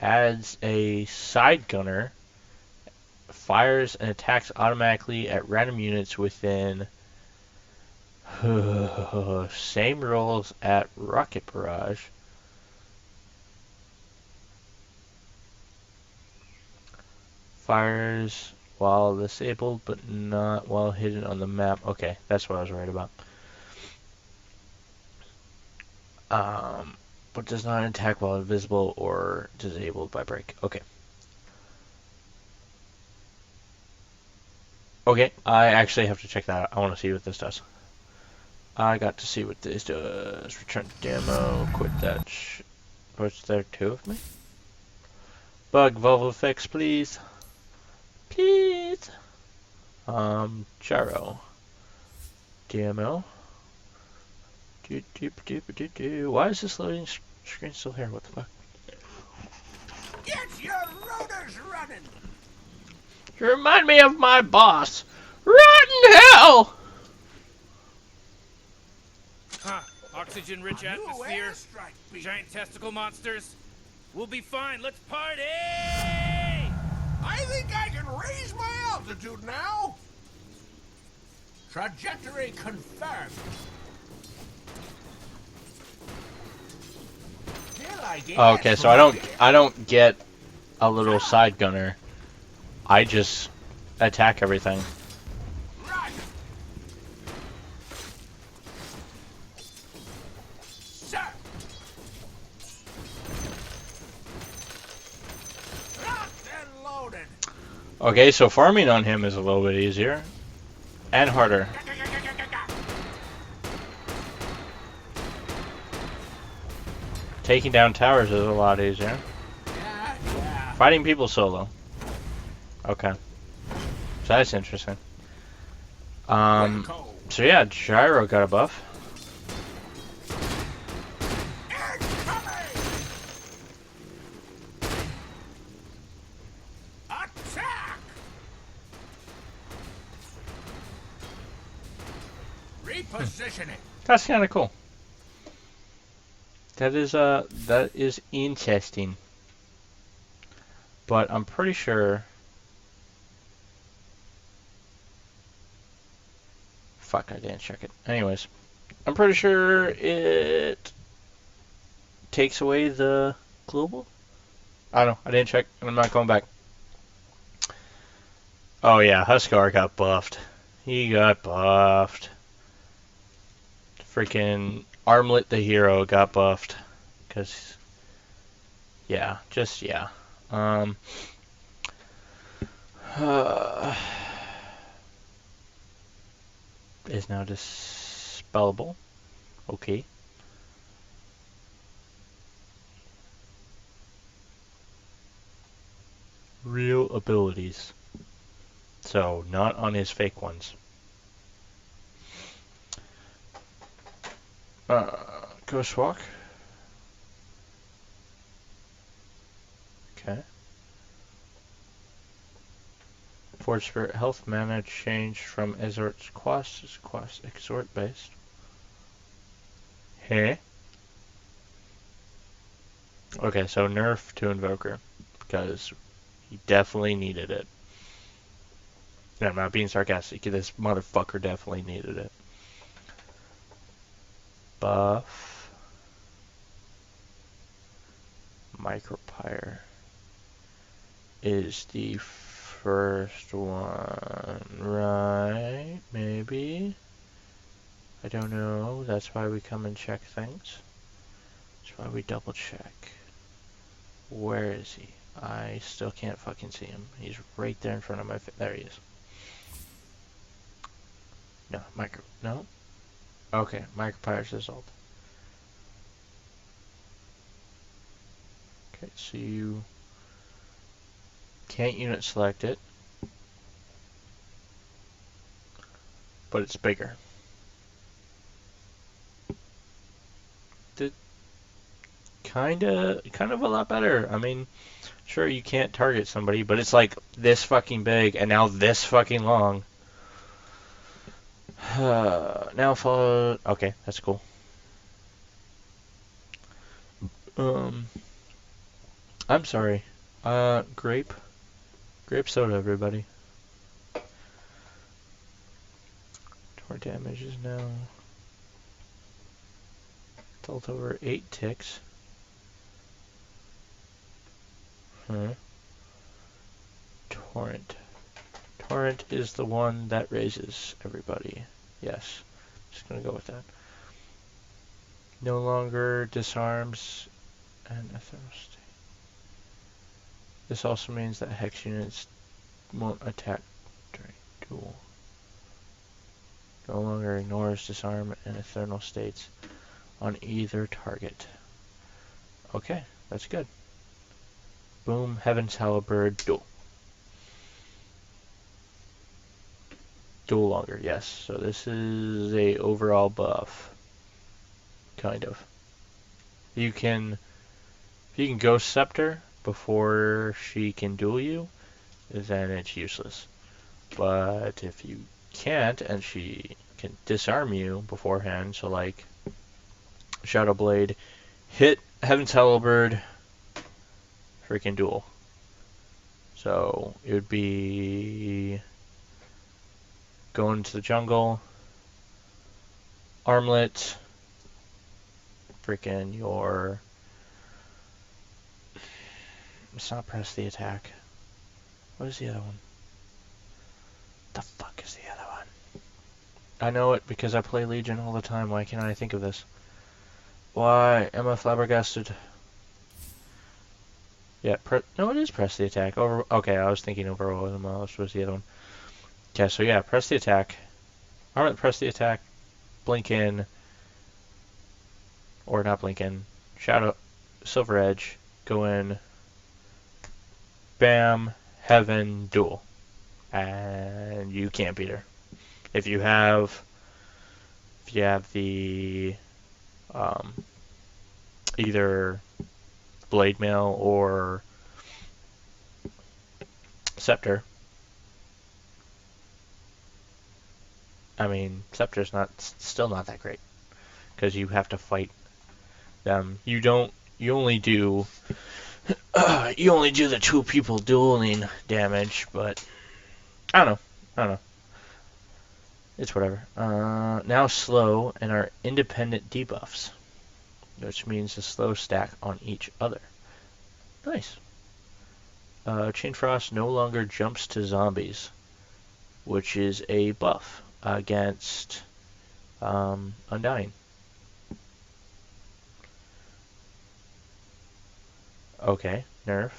adds a side gunner, fires and attacks automatically at random units within same rolls at Rocket Barrage. Fires while disabled but not while hidden on the map. Okay, that's what I was worried about. But does not attack while invisible or disabled by break. Okay. Okay, I actually have to check that out. I want to see what this does. I got to see what this does. Return to demo. Quit that What's there, 2 of me? Bug Volvo fix, please. Please. Gyro. DMO. Why is this loading screen still here? What the fuck? Get your rotors running! You remind me of my boss. Rotten hell! Huh. Oxygen-rich atmosphere. Giant testicle monsters. We'll be fine. Let's party! I think I can raise my altitude now. Trajectory confirmed. Oh, okay, so I don't get a little side gunner. I just attack everything. Right. Sir. Locked and loaded. Okay, so farming on him is a little bit easier and harder. Taking down towers is a lot easier. Yeah. Fighting people solo. Okay. So that's interesting. So yeah, Gyro got a buff. Attack! Repositioning. That's kind of cool. That is interesting. But I'm pretty sure. Fuck, I didn't check it. Anyways, I'm pretty sure it takes away the global. I don't know. I didn't check. I'm not going back. Oh yeah, Huskar got buffed. He got buffed. Freaking Armlet the hero got buffed. Cause yeah, just yeah. Is now dispellable. Okay. Real abilities. So, not on his fake ones. Ghost Walk. Okay. Forge Spirit Health mana changed from Exort's Quast to Quast Exort based. Hey. Okay, so nerf to Invoker. Because he definitely needed it. Yeah, I'm not being sarcastic. This motherfucker definitely needed it. Buff. Micropyre is the first one, right? Maybe? I don't know. That's why we come and check things. That's why we double check. Where is he? I still can't fucking see him. He's right there in front of my face. There he is. No, no? Okay, micropyre's result. Okay, so you can't unit select it, but it's bigger. Kind of a lot better. I mean, sure, you can't target somebody, but it's like this fucking big and now this fucking long. Now follow. Okay, that's cool. I'm sorry. Grape soda, everybody. Torrent damage is now dealt over 8 ticks. Torrent. Torrent is the one that raises everybody. Yes. Just gonna go with that. No longer disarms an ephemeral state. This also means that hex units won't attack during duel. No longer ignores disarm and ethereal states on either target. Okay, that's good. Boom, Heaven's Halberd, duel. Duel longer, yes. So this is a overall buff. Kind of. If you can Ghost Scepter before she can duel you, then it's useless. But if you can't and she can disarm you beforehand, so like Shadow Blade, hit Heaven's Halberd, freaking duel. So it would be go into the jungle, armlet, freaking your. It's not press the attack. What is the other one? The fuck is the other one? I know it because I play Legion all the time. Why can't I think of this? Why am I flabbergasted? Yeah, no, it is press the attack. Okay, I was thinking overall. What was the other one? Okay, so yeah, press the attack. Armlet, press the attack. Blink in. Or not blink in. Shadow, Silver Edge. Go in. Bam. Heaven. Duel. And you can't beat her. If you have the either blade mail or scepter. I mean, scepter's still not that great because you have to fight them. You only do the 2 people dueling damage, but I don't know. It's whatever. Now slow and are independent debuffs, which means the slow stack on each other. Nice. Chain Frost no longer jumps to zombies, which is a buff against Undying. Okay, nerf.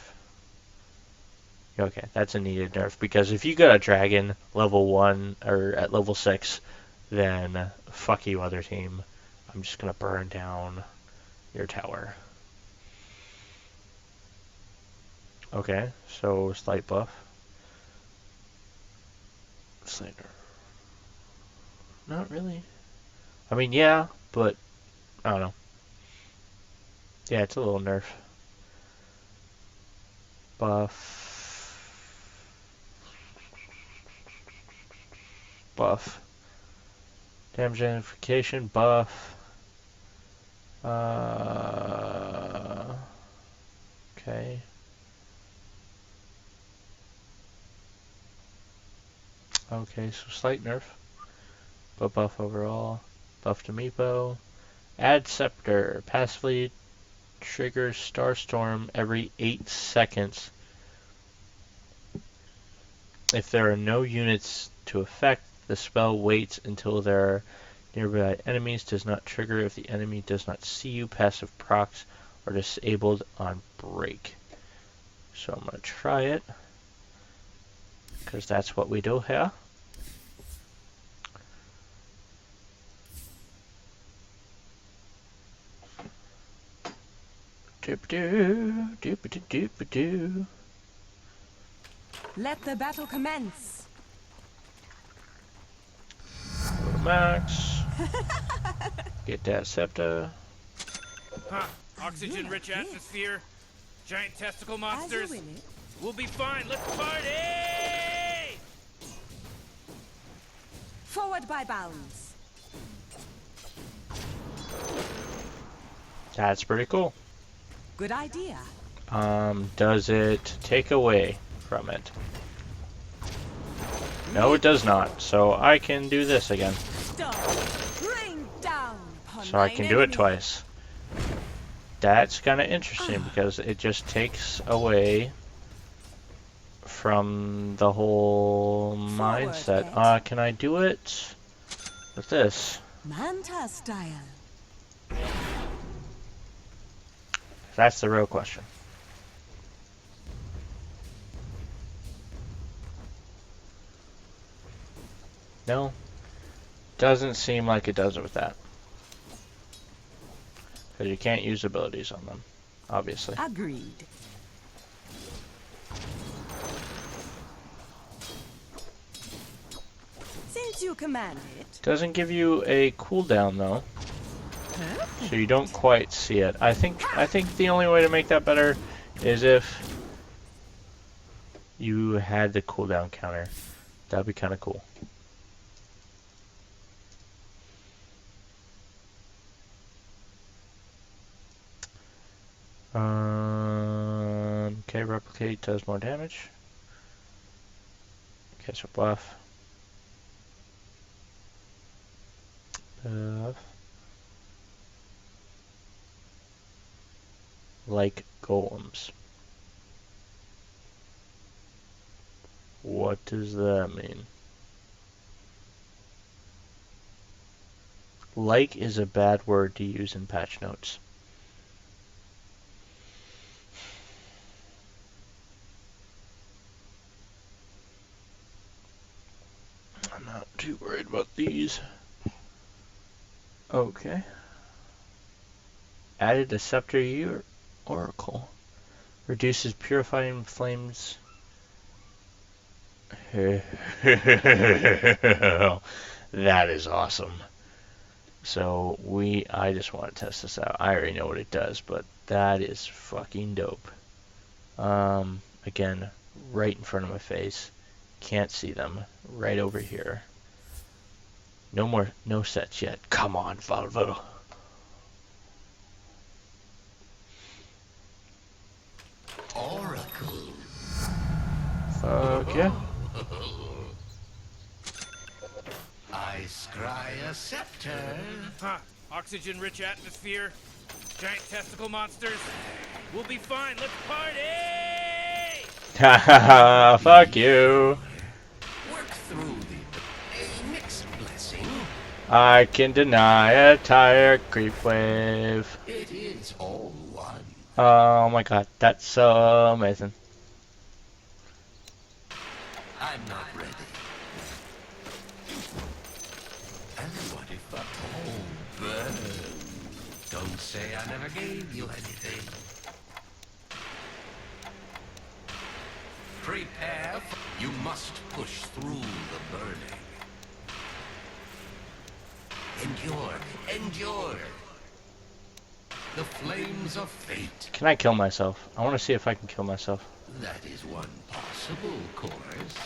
Okay, that's a needed nerf, because if you got a dragon level 1 or at level 6, then fuck you, other team. I'm just gonna burn down your tower. Okay, so slight buff. Slight nerf. Not really. I mean, yeah, but I don't know. Yeah, it's a little nerf. Buff. Damage amplification buff. Okay. Okay, so slight nerf, but buff overall. Buff to Meepo. Add Scepter. Passively triggers Starstorm every 8 seconds. If there are no units to affect, the spell waits until there are nearby enemies. Does not trigger if the enemy does not see you. Passive procs are disabled on break. So I'm going to try it. Because that's what we do here. Doop-doo, doop-a-doo-doop-a-doo. Let the battle commence. Go to max. Get that scepter. Huh. Oxygen-rich atmosphere. Giant testicle As monsters. you win it. We'll be fine. Let's party! Forward by bounds. That's pretty cool. Good idea. Does it take away from it? No, it does not. So I can do this again. Stop. Rain down upon So I mine can do it enemy. twice. That's kind of interesting because it just takes away from the whole mindset. Ed. Can I do it with this? Manta style. That's the real question. No, doesn't seem like it does it with that. Because you can't use abilities on them, obviously. Agreed. Since you command it. Doesn't give you a cooldown though, so you don't quite see it. I think the only way to make that better is if you had the cooldown counter. That'd be kind of cool. Okay, replicate does more damage. Okay, so buff. Like golems. What does that mean? Like is a bad word to use in patch notes. I'm not too worried about these. Okay. Added a scepter year oracle. Reduces purifying flames. That is awesome. So I just want to test this out. I already know what it does, but that is fucking dope. Again, right in front of my face. Can't see them. Right over here. No sets yet. Come on, Volvo. Oracle. Fuck yeah. I scry a scepter. Huh. Oxygen-rich atmosphere. Giant testicle monsters. We'll be fine. Let's party! Haha, fuck you. Work through a mixed blessing. I can deny a tire creep wave. It is all one. Oh my god, that's so amazing. I'm not ready. And what if a whole burn? Don't say I never gave you anything. Prepare. You must push through the burning. Endure. Endure. The flames of fate. Can I kill myself? I want to see if I can kill myself. That is one possible course.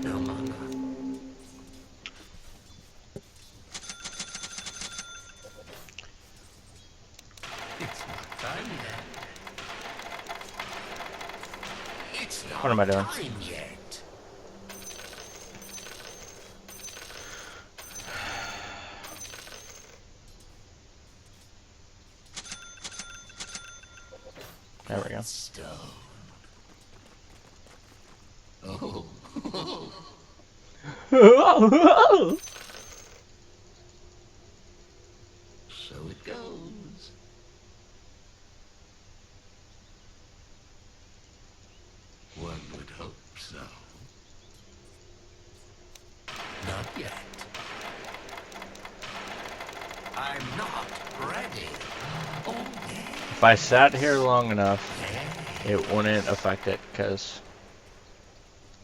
No longer. It's not time yet. It's not What am I doing? time yet. There we go. Stone. Oh. So it goes. yet. I'm not ready. Oh, If I sat here long enough, it wouldn't affect it, because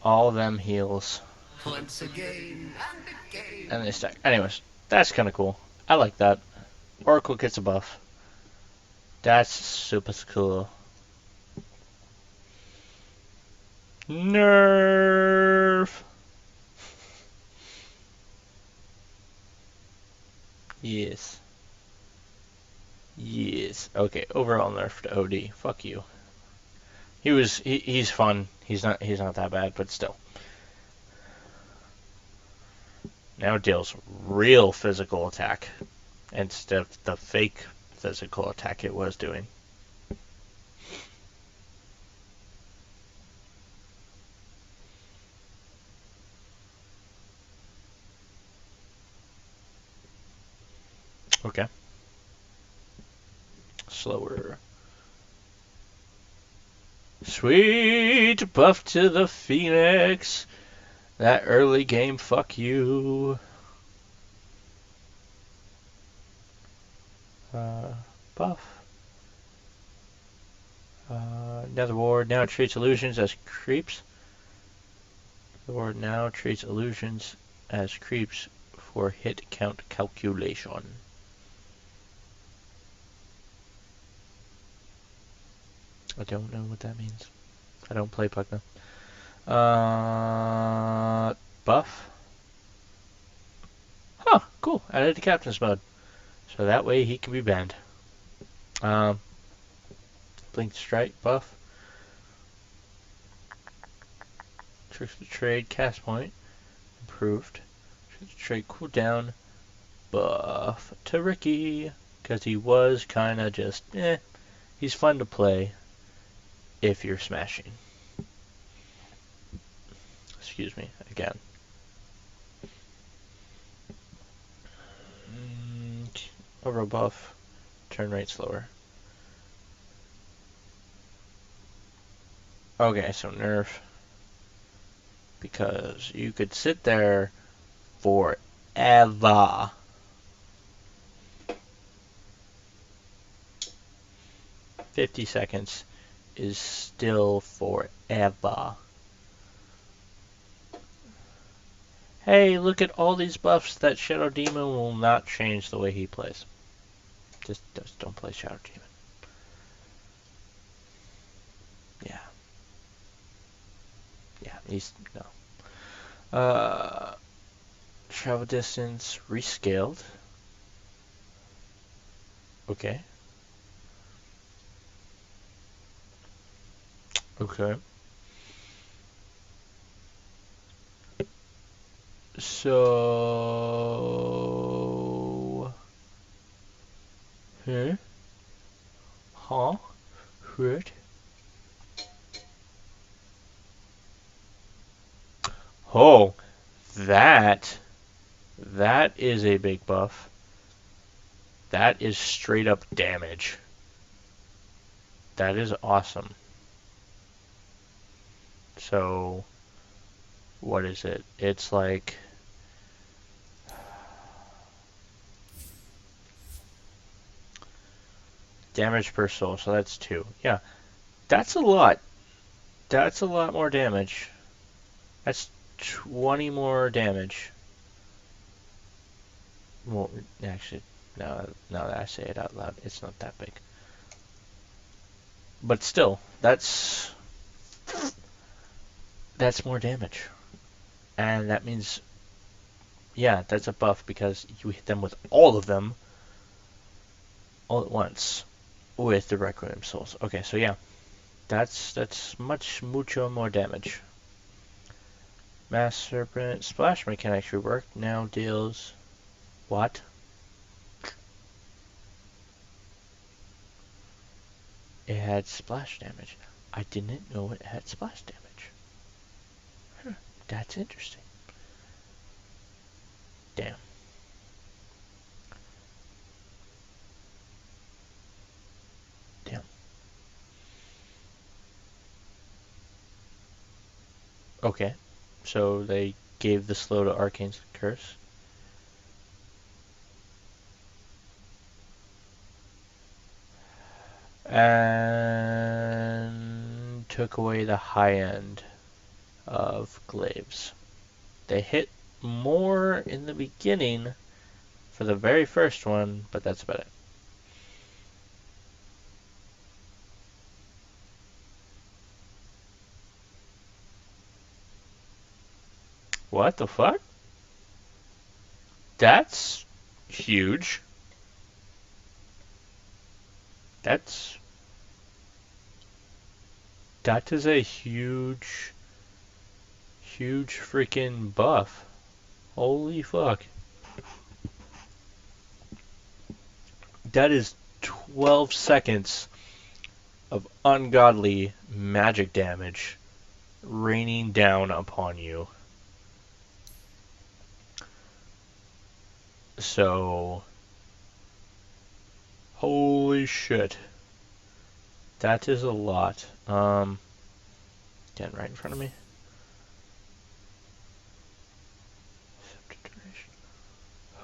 all them heals. once again and again. And they stack. Anyways, that's kind of cool. I like that. Oracle gets a buff. That's super cool. Nerf. Yes. Yes. Okay, overall nerf to OD. Fuck you. He's fun. He's not that bad, but still. Now it deals real physical attack instead of the fake physical attack it was doing. Okay. Slower. Sweet buff to the Phoenix. That early game, fuck you. Buff. Nether ward now treats illusions as creeps. The ward now treats illusions as creeps for hit count calculation. I don't know what that means. I don't play Pugna. Buff. Huh, cool. Added to captain's mode. So that way he can be banned. Blink Strike buff. Tricks the Trade cast point. Improved. Tricks the Trade cooldown. Buff to Ricky. Because he was kind of just, he's fun to play if you're smashing. Excuse me, again. Overall buff. Turn rate slower. Okay, so nerf. Because you could sit there forever. $50 is still forever. Hey, look at all these buffs. That Shadow Demon will not change the way he plays. Just don't play Shadow Demon. Yeah. Yeah, he's no. Travel distance rescaled. Okay. Okay. So, huh? What? Oh, that is a big buff. That is straight up damage. That is awesome. So, what is it? It's like damage per soul, so that's 2. Yeah, that's a lot. That's a lot more damage. That's 20 more damage. Well, actually, now that I say it out loud, it's not that big. But still, that's more damage. And that means, yeah, that's a buff because you hit them with all of them all at once with the Requiem Souls. Okay, so yeah, that's mucho more damage. Mass Serpent Splash can actually work. Now deals what? It had splash damage. I didn't know it had splash damage. Huh, that's interesting. Damn. Damn. Okay. So they gave the slow to Arcane's curse. And took away the high end of glaives. They hit more in the beginning for the very first one, but that's about it. What the fuck? That's huge. That is a huge freaking buff. Holy fuck. That is 12 seconds of ungodly magic damage raining down upon you. So, holy shit. That is a lot. Again, right in front of me.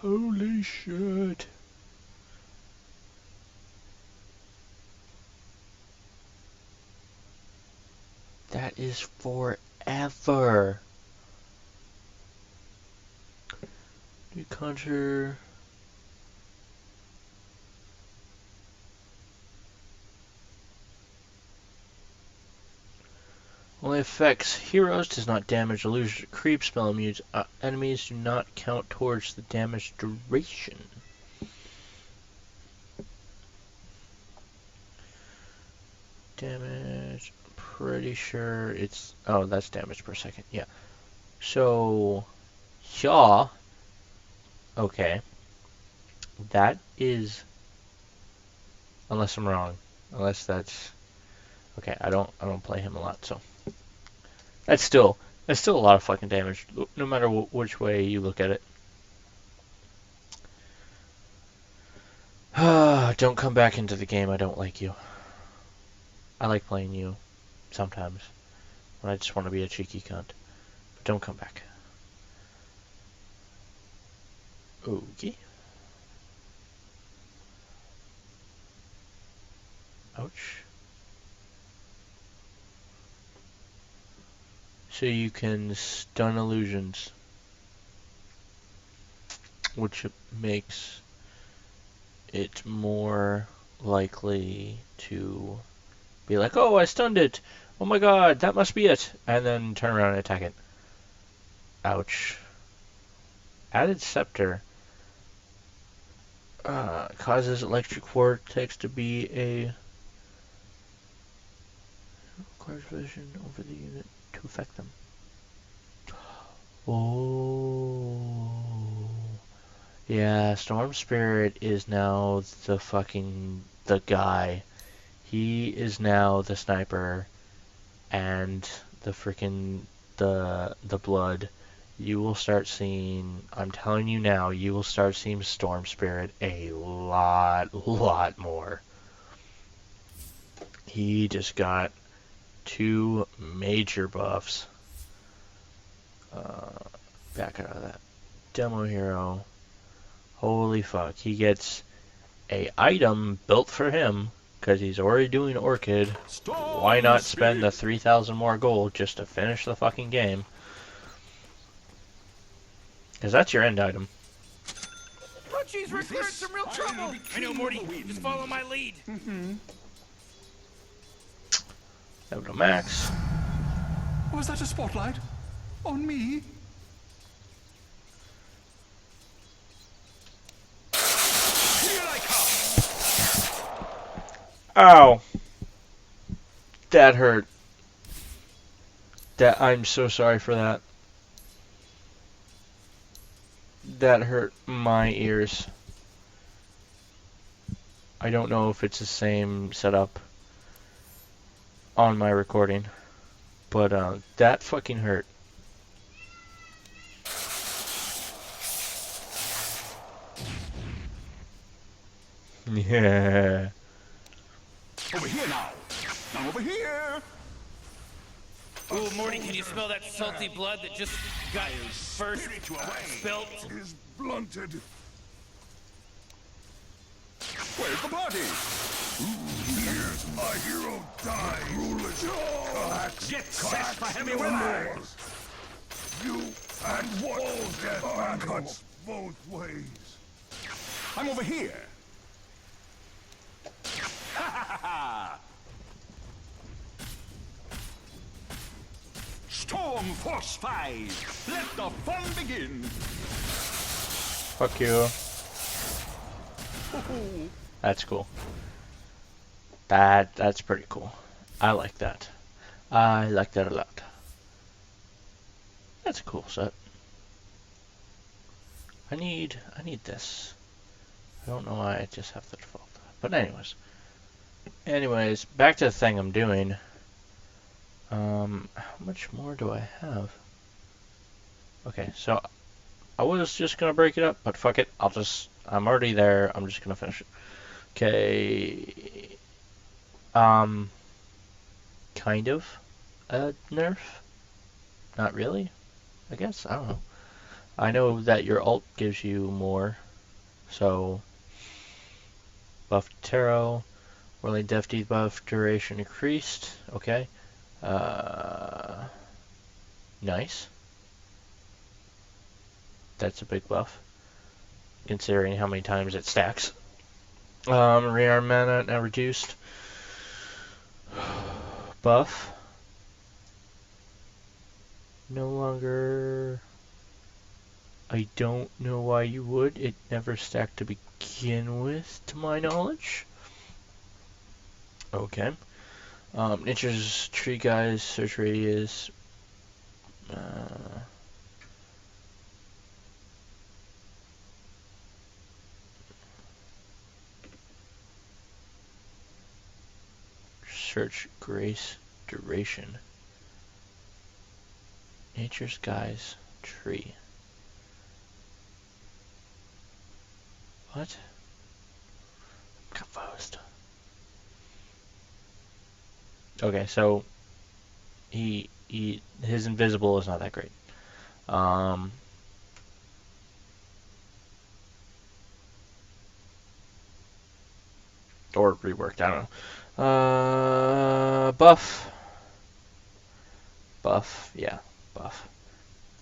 Holy shit. That is forever. You conjure. Only affects heroes, does not damage illusion, creep, spell immunes. Enemies do not count towards the damage duration. Damage, pretty sure it's, oh, that's damage per second, yeah. So, yeah, okay. That is, unless I'm wrong, unless that's, okay, I don't play him a lot, so. That's still a lot of fucking damage, no matter which way you look at it. Don't come back into the game. I don't like you. I like playing you sometimes when I just want to be a cheeky cunt. But don't come back. Okay. Ouch. So you can stun illusions, which makes it more likely to be like, oh, I stunned it. Oh my god, that must be it. And then turn around and attack it. Ouch. Added Scepter causes electric vortex to be a requires vision over the unit to affect them. Oh. Yeah, Storm Spirit is now the guy. He is now the sniper and the freaking the blood. You will start seeing, I'm telling you now, you will start seeing Storm Spirit a lot more. He just got 2 major buffs. Back out of that. Demo hero. Holy fuck. He gets a item built for him because he's already doing Orchid. Why not spend the 3,000 more gold just to finish the fucking game? Because that's your end item. Crunchy's recurred some real trouble. I know, Morty. Just follow my lead. Level to max. Was that a spotlight? On me? Here I come! Ow. That hurt. I'm so sorry for that. That hurt my ears. I don't know if it's the same setup on my recording, but that fucking hurt. Yeah. Over here now! Now over here! Ooh, Morty, can you smell that salty blood that just got first spilt? Is blunted. Where's the party? Here's a hero die. Rulers, collapse. Get set for heavy weather. You and what? Death cuts both ways. I'm over here. Storm Force 5. Let the fun begin. Fuck you. That's cool. That's pretty cool. I like that. I like that a lot. That's a cool set. I need this. I don't know why I just have the default. But anyways, back to the thing I'm doing. How much more do I have? Okay, so I was just gonna break it up, but fuck it. I'm already there. I'm just gonna finish it. Okay. Kind of a nerf. Not really. I guess. I don't know. I know that your ult gives you more. So, buff tarot. Whirling death debuff duration increased. Okay. Nice. That's a big buff, considering how many times it stacks. Rearm mana now reduced. Buff. No longer. I don't know why you would. It never stacked to begin with, to my knowledge. Okay. Nature's tree guys, search radius. Search grace duration. Nature's guys tree. What? I'm confused. Okay, so his invisible is not that great. Or reworked, I don't know. Buff. Buff, yeah, buff.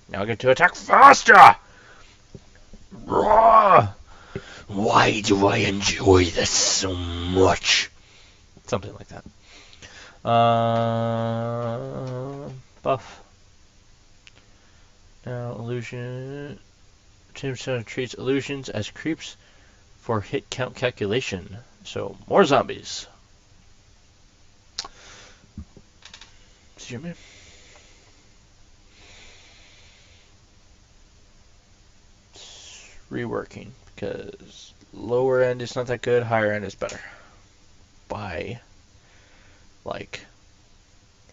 Now I get to attack faster! Raw! Why do I enjoy this so much? Something like that. Buff. Now, illusion. Tombstone treats illusions as creeps for hit count calculation. So, more zombies. See me? Reworking, because lower end is not that good, higher end is better. By like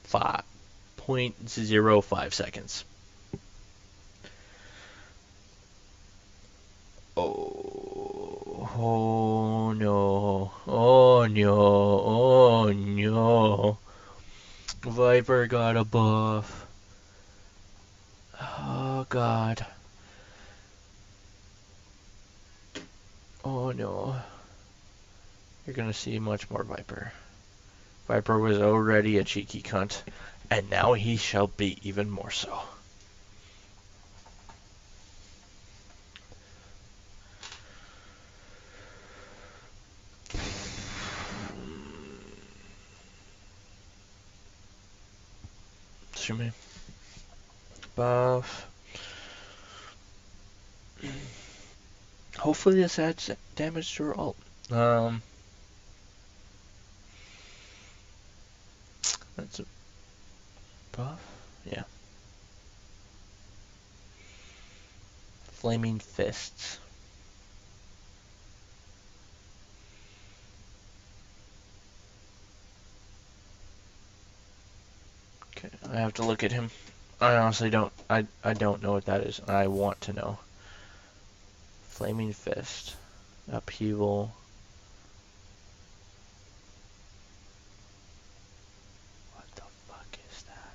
5.05 seconds. Oh no. Oh no. Oh no. Viper got a buff. Oh god. Oh no. You're gonna see much more Viper. Viper was already a cheeky cunt, and now he shall be even more so. Assuming. Buff. Hopefully this adds damage to her ult. That's a buff? Yeah. Flaming Fists. Okay, I have to look at him. I honestly don't. I don't know what that is. I want to know. Flaming Fist. Upheaval. What the fuck is that?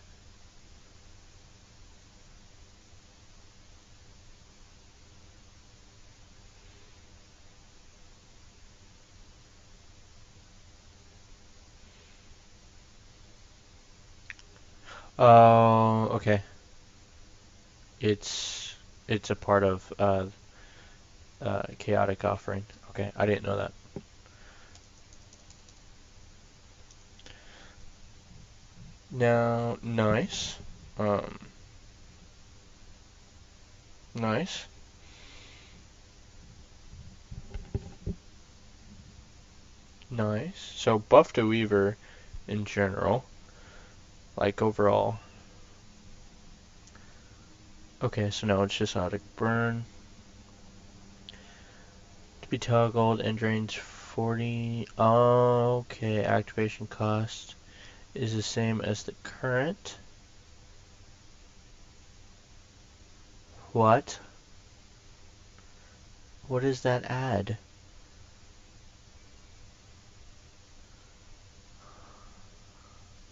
Oh, okay. It's a part of chaotic offering. Okay, I didn't know that. Now, nice. Um, nice. Nice. So buff to Weaver in general, like overall. Okay, so now it's just Chaotic Burn. To be toggled and drains 40. Okay, activation cost is the same as the current. What? What does that add?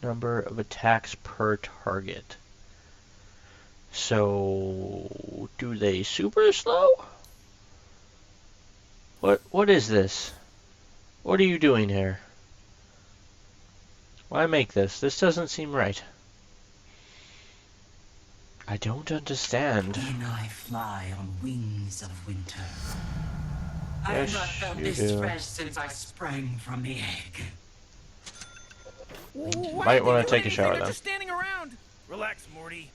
Number of attacks per target. So, do they super slow? What is this? What are you doing here? Why make this? This doesn't seem right. I don't understand. In I fly on wings of winter. Yes, I've not felt you this do. fresh since I sprang from the egg. Why Might aren't they wanna doing take a anything? shower They're then. just standing around. Relax, Morty.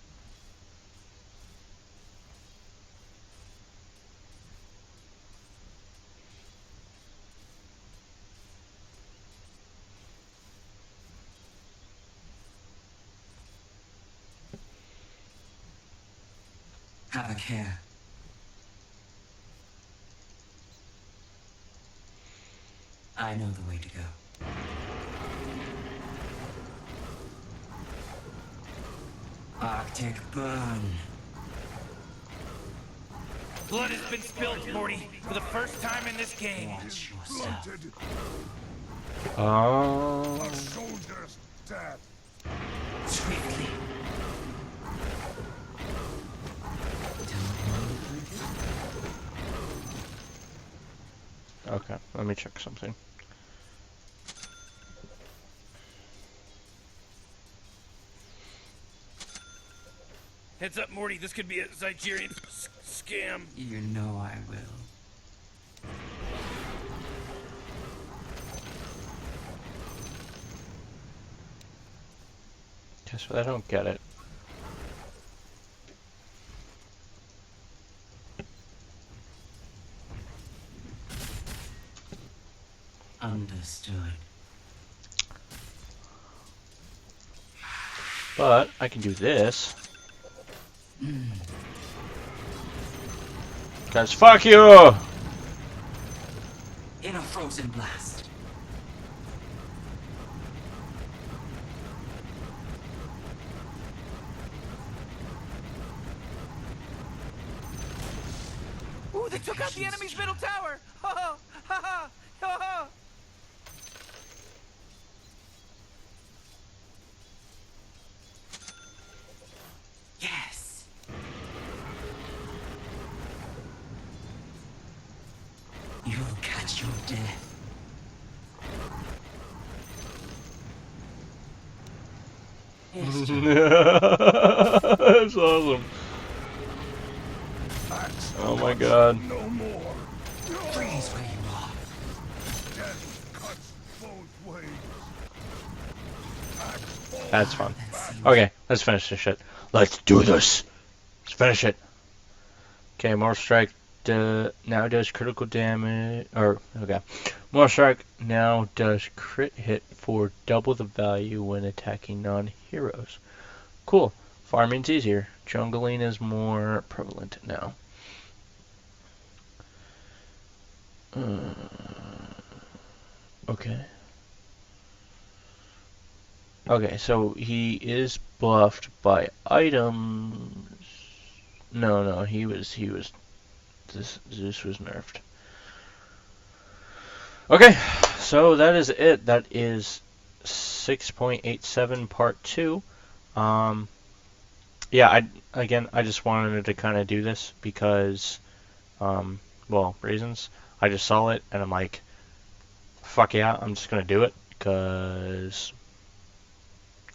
Have a care. I know the way to go. Arctic burn. Blood has been spilled, Morty, for the first time in this game. Watch yourself. Blunted. Oh. A soldier's death. Swiftly. Okay, let me check something. Heads up, Morty. This could be a Zygerian scam. You know I will. Guess what? I don't get it. Understood. But I can do this. Cause fuck you! In a frozen blast. Ooh, they took out the enemy's middle tower. Ha ha ha ha ha ha. Yes. You'll catch your death. Yes, John. That's awesome. Axe Oh my cuts god. No more. Freeze where you are. Death cuts both ways. Axe falls. That's fun. That seems Okay, let's finish this shit. Let's do this. Let's finish it. Okay, more strike now does critical damage. Okay. More strike now does crit hit for double the value when attacking non-heroes. Cool. Farming's easier. Jungling is more prevalent now. Okay. Okay, so he is buffed by items. No, he was this was nerfed. Okay, so that is it. That is 6.87 part 2. Yeah, I just wanted to kind of do this because well, reasons. I just saw it and I'm like, fuck yeah, I'm just going to do it because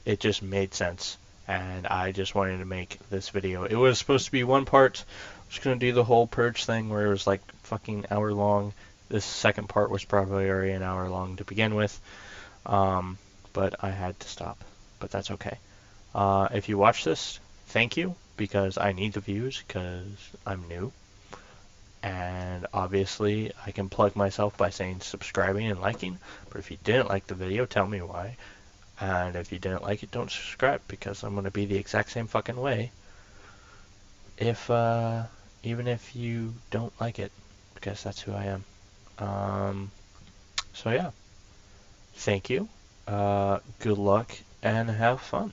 it just made sense. and I just wanted to make this video. It was supposed to be one part. I was going to do the whole purge thing where it was like fucking hour long. This second part was probably already an hour long to begin with, but I had to stop. But that's okay. If you watch this, thank you, because I need the views because I'm new. And obviously I can plug myself by saying subscribing and liking, but if you didn't like the video, tell me why. And if you didn't like it, don't subscribe, because I'm going to be the exact same fucking way if even if you don't like it, because that's who I am. So yeah, thank you, good luck, and have fun.